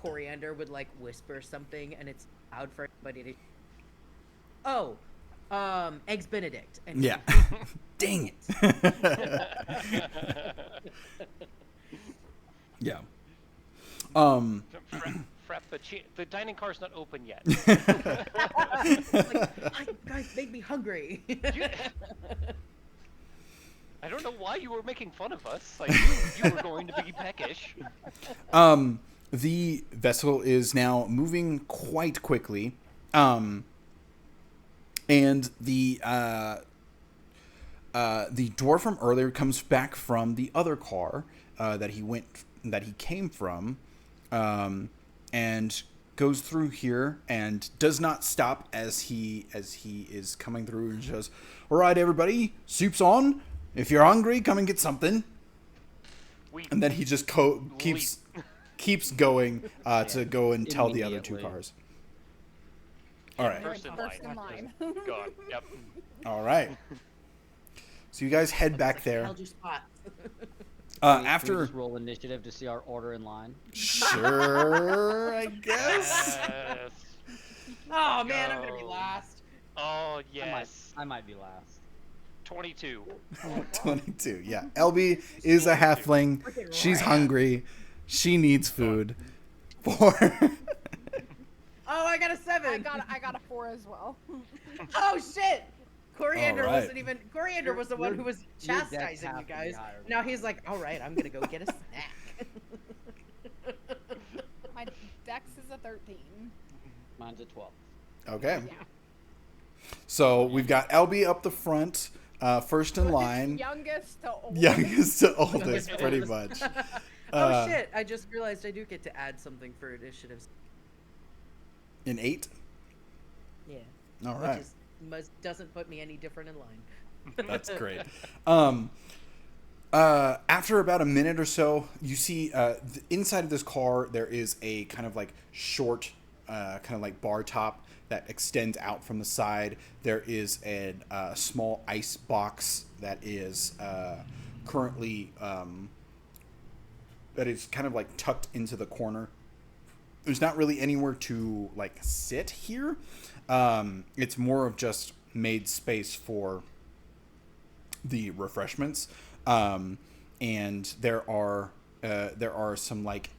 Coriander would like whisper something and it's loud for everybody to Eggs Benedict. And yeah. Dang it. Yeah. The dining car's not open yet. Like, guys, made me hungry. I don't know why you were making fun of us. Like you were going to be peckish. The vessel is now moving quite quickly. And the dwarf from earlier comes back from the other car that he came from, and goes through here and does not stop as he is coming through and says, "All right, everybody, soup's on. If you're hungry, come and get something." And then he just keeps going to go and tell the other two cars. All right. First in line. Gone. Yep. All right. So you guys head back there. Held your spot. Can we After just roll initiative to see our order in line. sure, I guess. Yes. Oh man, I'm gonna be last. Oh yes. I might be last. 22. 22. Yeah. LB is a halfling. She's hungry. She needs food. 4. Oh, I got a 7. I got a 4 as well. Oh shit! Coriander All right. wasn't even. Coriander was the one who was your dex chastising have you to be guys. higher than Now he's like, all right, I'm gonna go get a snack. My dex is a 13. Mine's a 12. Okay. Yeah. So we've got LB up the front, first in line. Youngest to oldest. Youngest to oldest, pretty much. Oh shit! I just realized I do get to add something for initiatives. In 8? Yeah. All Which right. doesn't put me any different in line. That's great. After about a minute or so, you see inside of this car, there is a kind of like short, kind of like bar top that extends out from the side. There is a small ice box that is currently that is kind of like tucked into the corner. There's not really anywhere to like sit here. It's more of just made space for the refreshments. And there are some like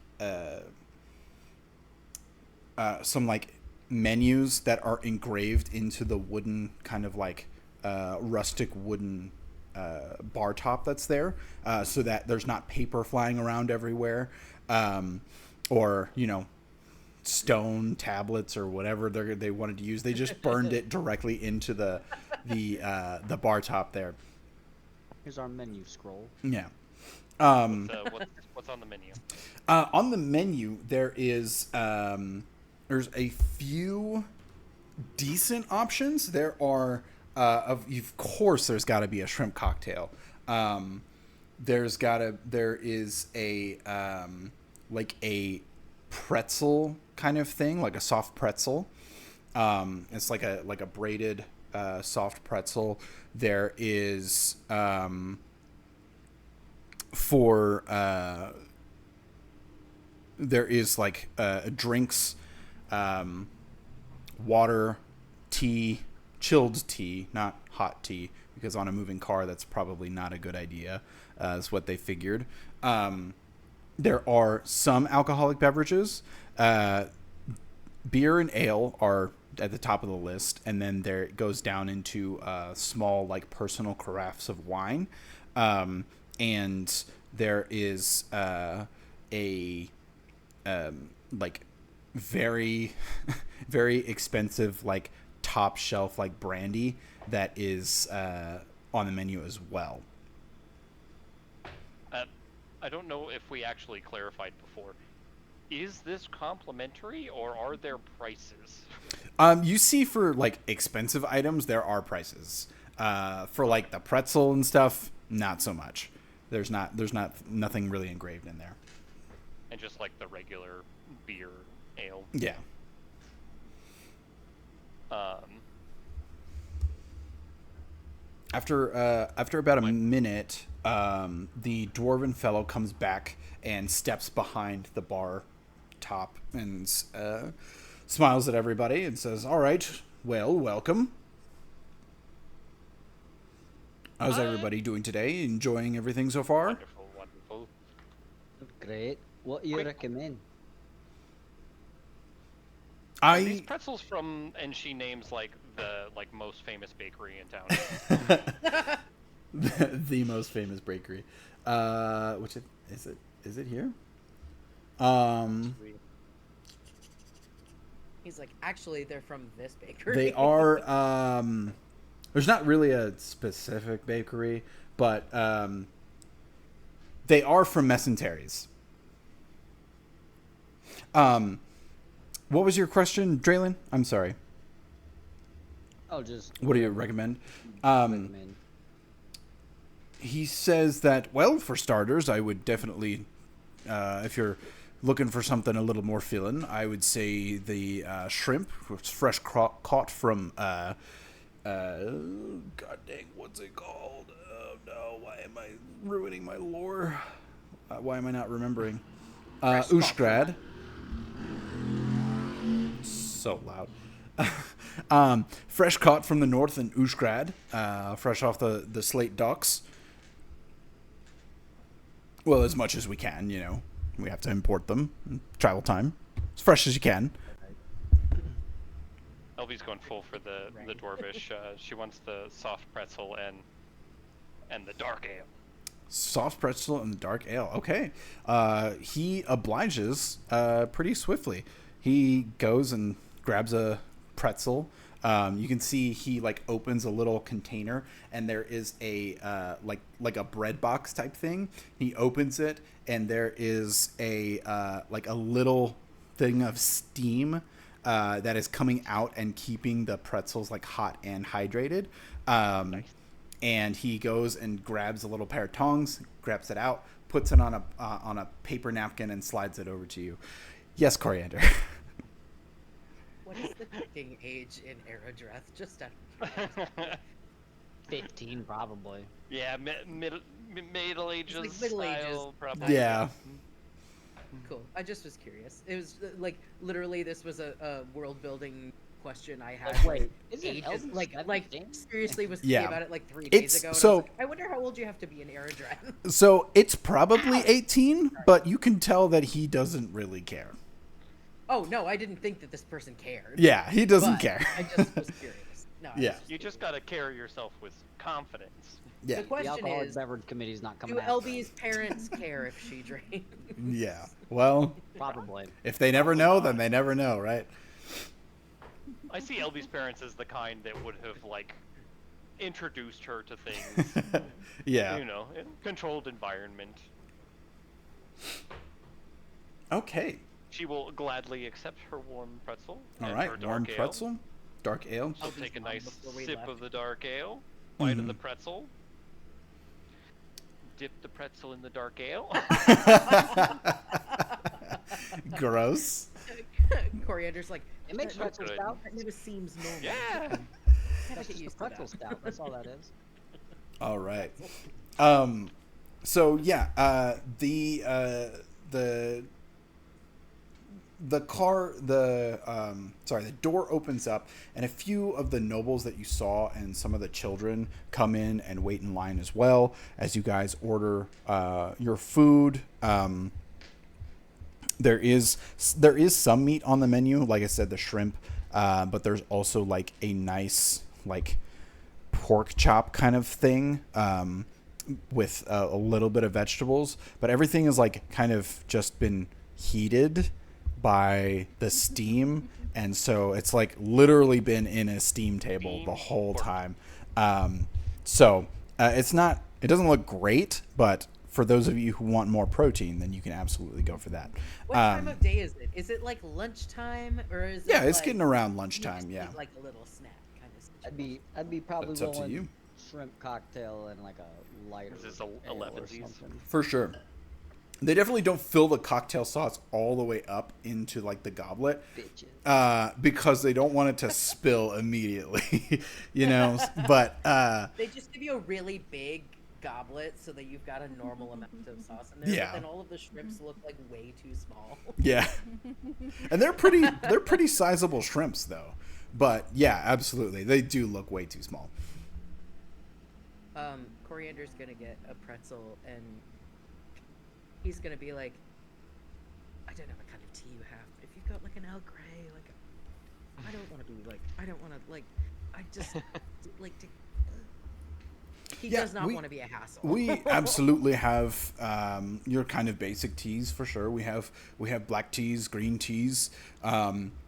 menus that are engraved into the wooden kind of like rustic wooden bar top that's there, so that there's not paper flying around everywhere, or stone tablets or whatever they wanted to use. They just burned it directly into the bar top there. Here's our menu scroll. Yeah. What's on the menu? On the menu, there is there's a few decent options. There are of course there's got to be a shrimp cocktail. There is a like a pretzel kind of thing, like a soft pretzel. It's like a braided soft pretzel. There is there is like drinks, water, tea, chilled tea, not hot tea, because on a moving car that's probably not a good idea, is what they figured. There are some alcoholic beverages. Beer and ale are at the top of the list, and then there it goes down into small like personal carafes of wine, and there is a like very very expensive like top shelf like brandy that is on the menu as well. I don't know if we actually clarified before. Is this complimentary or are there prices? You see for like expensive items there are prices. For like the pretzel and stuff, not so much. There's nothing really engraved in there. And just like the regular beer, ale. Yeah. After about a minute, the dwarven fellow comes back and steps behind the bar top and smiles at everybody and says, "All right, well, welcome. How's everybody doing today? Enjoying everything so far?" Wonderful, wonderful. Great. What you recommend? These pretzels from, and she names like the most famous bakery in town. the most famous bakery. Which is it here? He's like, actually, they're from this bakery. They are. There's not really a specific bakery, but they are from Messenteries. What was your question, Draylin? I'm sorry. Oh, just What do you recommend? recommend. He says that, well, for starters, I would definitely, if you're looking for something a little more filling, I would say the shrimp, which is fresh caught from, god dang, what's it called? Oh no, why am I ruining my lore? Why am I not remembering? Ushgrad. So loud. Fresh caught from the north in Ushgrad, fresh off the slate docks. Well, as much as we can, you know. We have to import them. Travel time. As fresh as you can. Elby's going full for the dwarvish. She wants the soft pretzel and the dark ale. Soft pretzel and the dark ale. Okay. He obliges pretty swiftly. He goes and grabs a pretzel. You can see he like opens a little container, and there is a like a bread box type thing. He opens it, and there is a like a little thing of steam that is coming out and keeping the pretzels like hot and hydrated. Nice. And he goes and grabs a little pair of tongs, grabs it out, puts it on a paper napkin, and slides it over to you. Yes, Coriander. What is the cooking age in Aerodreth? Just out of curiosity. 15 probably. Yeah, Middle Ages like Middle Ages. style, probably. Yeah. Cool. I just was curious. It was like literally this was a world building question I had. Like, wait, is it ages, Elvis like 17? seriously was thinking Yeah. about it like 3 It's- days ago. And so- I was like, I wonder how old you have to be in Aerodreth. So it's probably 18, but you can tell that he doesn't really care. Oh no, I didn't think that this person cared. Yeah, he doesn't but care. I just was curious. No. I was Yeah. You just gotta carry yourself with confidence. Yeah. The The question alcoholic is, beverage committee's not coming do out. LB's parents care if she drinks? Yeah. Well, Probably. if they never know, then they never know, right? I see Elby's parents as the kind that would have like introduced her to things, Yeah. you know, in controlled environment. Okay. She will gladly accept her warm pretzel. All and right. her Warm dark ale. pretzel, dark ale. She'll Elby's take a mom nice before we sip left. of the dark ale, bite of Mhm. the pretzel, dip the pretzel in the dark ale. Gross. Coriander's like, It makes that, pretzel good. stout. that never seems normal. Yeah. Gotta That's get just a used to pretzel that. stout. That's all that is. All right. So yeah, the door opens up, and a few of the nobles that you saw and some of the children come in and wait in line as well as you guys order your food. There is some meat on the menu, like I said, the shrimp, but there's also like a nice like pork chop kind of thing with a little bit of vegetables, but everything is like kind of just been heated by the steam, and so it's like literally been in a steam table the whole time. It doesn't look great, but for those of you who want more protein, then you can absolutely go for that. What time of day is it? Is it like lunchtime or is Yeah, it it's like, getting around you lunchtime. just Yeah, need, like a little snack kind of. I'd be probably That's up to willing you. shrimp cocktail and like a lighter. Is this ale or 11s? something. for sure. They definitely don't fill the cocktail sauce all the way up into like the goblet. Bitches. Because they don't want it to spill immediately, you know. But They just give you a really big goblet so that you've got a normal amount of sauce in there. Yeah. But then all of the shrimps look like way too small. yeah, and they're pretty sizable shrimps though. But yeah, absolutely, they do look way too small. Coriander's gonna get a pretzel and he's gonna be like, I don't know what kind of tea you have. If you've got like an Earl Grey, like, I don't want to be like, I don't want to like, I just like to. He Yeah, does not we- want to be a hassle. We absolutely have your kind of basic teas for sure. We have black teas, green teas.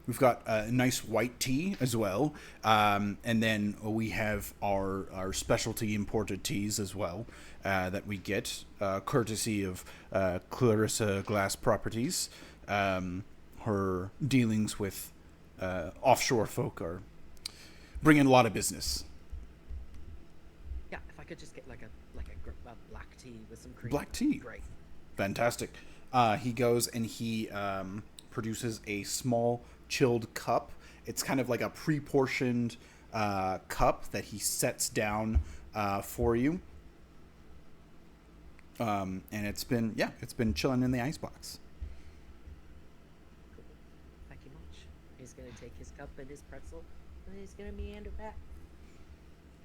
We've got a nice white tea as well, and then we have our specialty imported teas as well that we get courtesy of Clarissa Glass Properties. her dealings with offshore folk are bringing a lot of business. Yeah, if I could just get like a black tea with some cream. Black tea. Great. Fantastic. He goes and he produces a small chilled cup. It's kind of like a pre-portioned cup that he sets down for you. And it's been chilling in the icebox. Cool. Thank you much. He's gonna take his cup and his pretzel, and he's gonna meander back.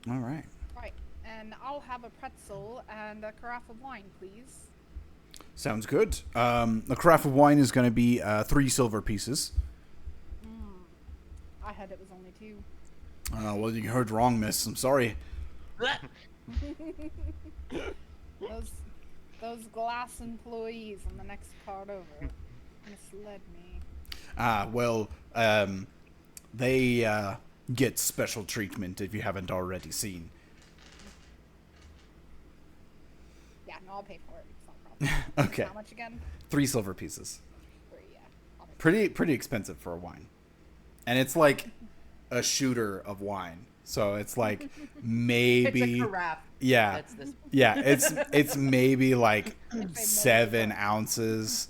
All right. Right. And I'll have a pretzel and a carafe of wine, please. Sounds good. The carafe of wine is going to be 3 silver pieces. I had it was only 2. Well, you heard wrong, miss. I'm sorry. Those glass employees on the next card over misled me. They get special treatment if you haven't already seen. Yeah, no, I'll pay for it. It's not a problem. Okay. How much again? 3 silver pieces. 3, yeah. I'll pay Pretty expensive for a wine. And it's like a shooter of wine. So it's like maybe It's a carafe. yeah. That's this. Yeah, it's maybe like 7 ounces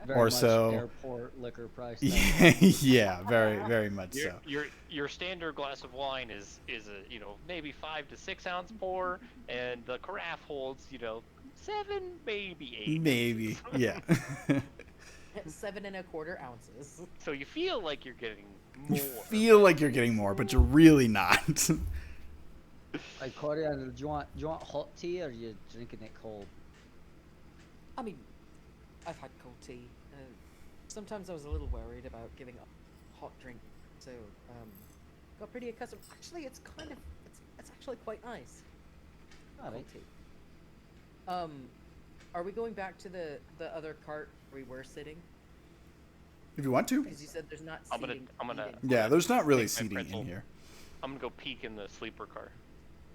Very or much so. airport liquor price. Yeah, very much so. Your standard glass of wine is a maybe 5 to 6 ounce pour, and the carafe holds 7, maybe 8. Maybe, yeah. 7 1/4 ounces. So you feel like you're getting more. You feel like you're getting more, but you're really not. Like, Coriander, do you want hot tea or are you drinking it cold? I mean, I've had cold tea. Sometimes I was a little worried about giving up hot drink, so got pretty accustomed. Actually, it's actually quite nice. All Cold right. tea. Are we going back to the other cart we were sitting? If you want to. Because you said there's not I'm gonna- seating. I'm gonna- eating. Yeah, there's not really Take my seating pretzel. in here. I'm gonna go peek in the sleeper car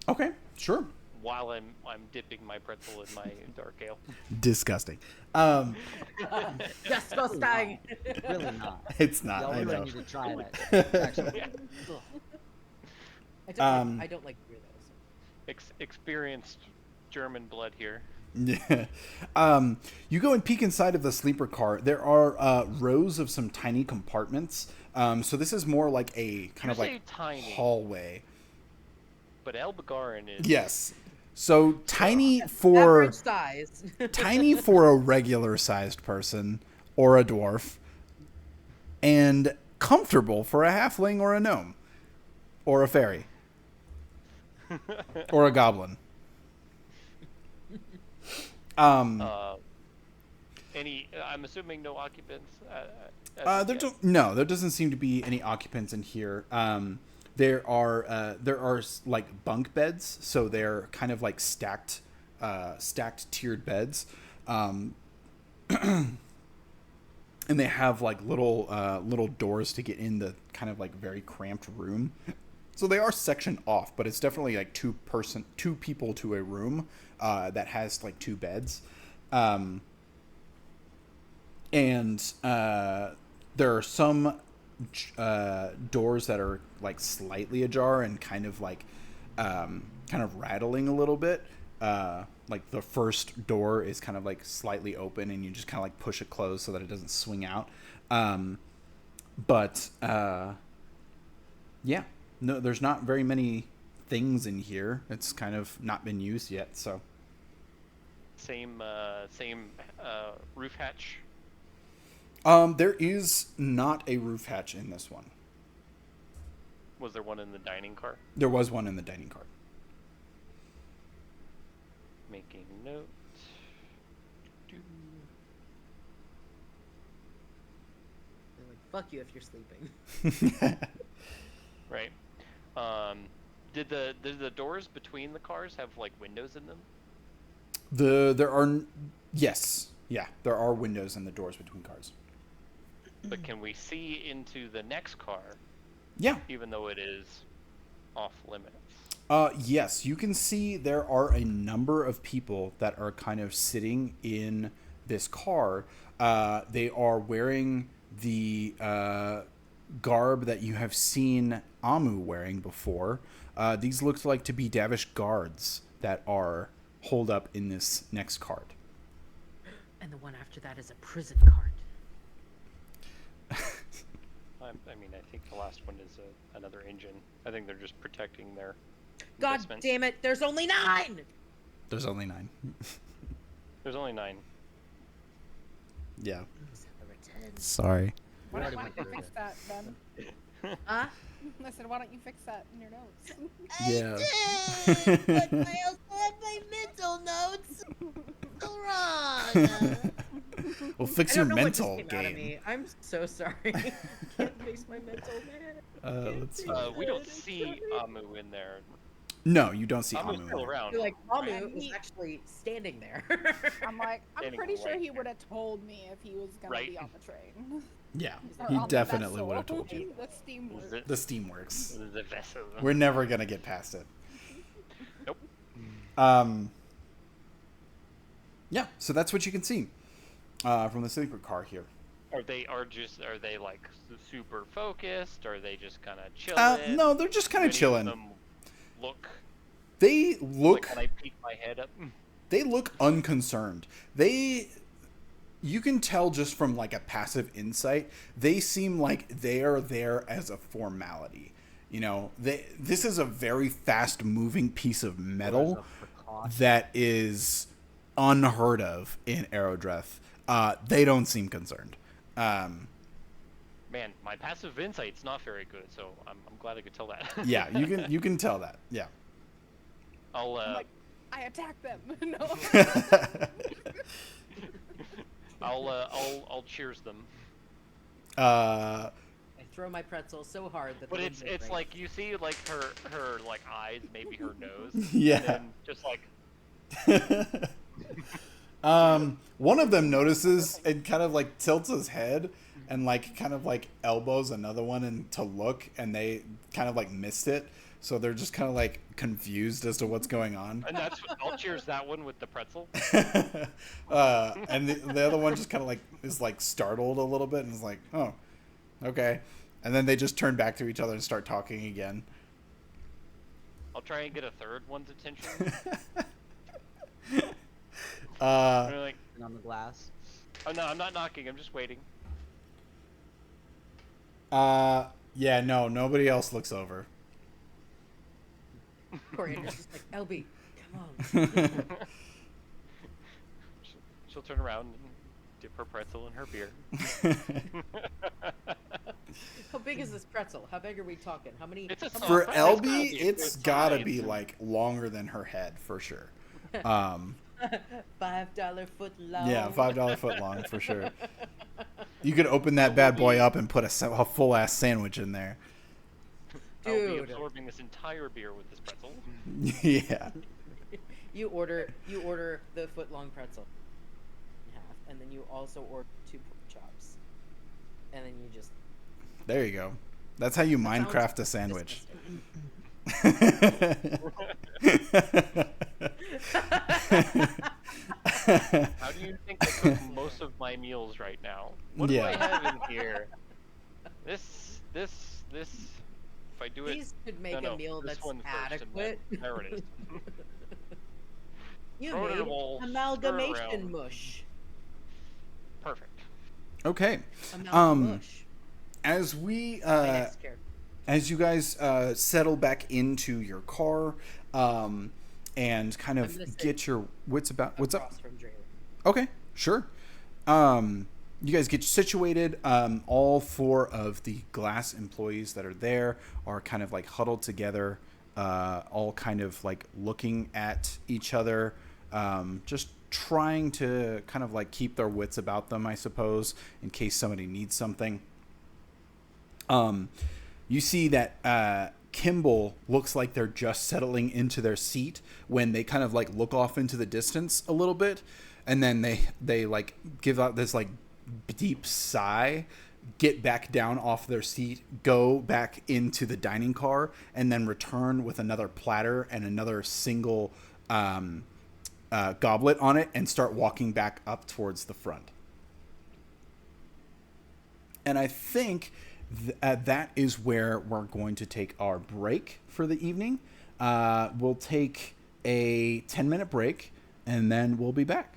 Okay, sure. while I'm dipping my pretzel in my dark ale. Disgusting. Disgusting. Really not. It's not. Y'all I really know. need to try that. Actually, Yeah. I don't like beer though. So. Experienced German blood here. Yeah. You go and peek inside of the sleeper car. There are rows of some tiny compartments. So this is more like a kind of You say like tiny. hallway. But Elbegarin is Yes. So tiny for Average size. tiny for a regular sized person or a dwarf, and comfortable for a halfling or a gnome, or a fairy, or a goblin. I'm assuming no occupants. There doesn't seem to be any occupants in here. There are like bunk beds, so they're kind of like stacked tiered beds, and they have like little doors to get in the kind of like very cramped room. So they are sectioned off, but it's definitely like two people to a room that has like 2 beds, and there are some doors that are like slightly ajar and kind of rattling a little bit. Like the first door is kind of like slightly open, and you just kind of like push it closed so that it doesn't swing out. Yeah, no, there's not very many things in here. It's kind of not been used yet, so. Same roof hatch. There is not a roof hatch in this one. Was there one in the dining car? There was one in the dining car. Making note. They're like, fuck you if you're sleeping. Right. Did the doors between the cars have like windows in them? Yes, yeah, there are windows in the doors between cars. But can we see into the next car, Yeah. even though it is off limits? Yes, you can see there are a number of people that are kind of sitting in this car. They are wearing the garb that you have seen Amu wearing before. These look like to be Davish guards that are holed up in this next cart. And the one after that is a prison cart. I mean, I think the last one is another engine. I think they're just protecting their God investment. damn it! There's only 9. There's only 9. There's only 9. Yeah. Sorry. Why already don't went you through fix it. that, Ben? Huh? I said, why don't you fix that in your notes? Yeah. But I also had my mental notes all wrong. Well, fix I your don't know what just mental came out of game. me. I'm so sorry. Can't face my mental, man. Let's see. We don't see Amu in there. No, you don't see Amu's Amu. still in there. around. You're like, Amu right? is actually standing there. I'm like, I'm Standing pretty sure right he there. would have told me if he was gonna Right. be on the train. Yeah, Or he on the definitely vessel. would have told you. The steamboat. The, The steam works. the vessel. We're never gonna get past it. Nope. Yeah, so that's what you can see from the sleeper car here. Are they like super focused? Are they just kind of chilling? No, they're just kind Any of chilling. them look. They look. Like when I peek my head up. They look unconcerned. You can tell just from like a passive insight, they seem like they are there as a formality. You know, this is a very fast moving piece of metal that is unheard of in Aerodreth. They don't seem concerned. Man, my passive insight's not very good, so I'm glad I could tell that. Yeah, you can tell that. Yeah. I'll I'm like, I attack them. No. I'll cheers them. Uh, I throw my pretzel so hard that. But the it's wind will break. like you see like her like eyes, maybe her nose. Yeah. And then just like one of them notices and kind of like tilts his head and like kind of like elbows another one and to look, and they kind of like missed it, so they're just kind of like confused as to what's going on. and that's I'll cheers that one with the pretzel. And the other one just kind of like is like startled a little bit and is like, oh, okay, and then they just turn back to each other and start talking again. I'll try and get a third one's attention. They're like, on the glass. oh no, I'm not knocking. I'm just waiting. Yeah, no, nobody else looks over. Coriander's just like, LB, come on. She'll turn around and dip her pretzel in her beer. How big is this pretzel? How big are we talking? How many? It's a how small For many- pretzel. LB, It's gotta be a it's good gotta size. be like longer than her head for sure. $5 foot long. Yeah, $5 foot long for sure. You could open that bad boy up and put a full ass sandwich in there. I'll be Dude. absorbing this entire beer with this pretzel. Yeah. You order the foot long pretzel in half, and then you also order 2 pork chops, and then you just. There you go. That's how you That sounds Minecraft a sandwich. How do you think I cook most of my meals right now? What do I Yeah. have in here? This. If I do it, These could make no, a meal this that's one first, and adequate. then- there it is. You Throw it in a made bowl, stir amalgamation around. mush. Perfect. Okay. Amalgamush. As we My next character. as you guys settle back into your car, and kind I'm of gonna sit get your wits about what's up. Across from Drayler. Okay, sure. You guys get situated. All 4 of the glass employees that are there are kind of like huddled together, all kind of like looking at each other, just trying to kind of like keep their wits about them, I suppose, in case somebody needs something. You see that Kimball looks like they're just settling into their seat when they kind of like look off into the distance a little bit, and then they like give out this like deep sigh, get back down off their seat, go back into the dining car, and then return with another platter and another single goblet on it, and start walking back up towards the front. And I think that is where we're going to take our break for the evening. We'll take a 10-minute break, and then we'll be back.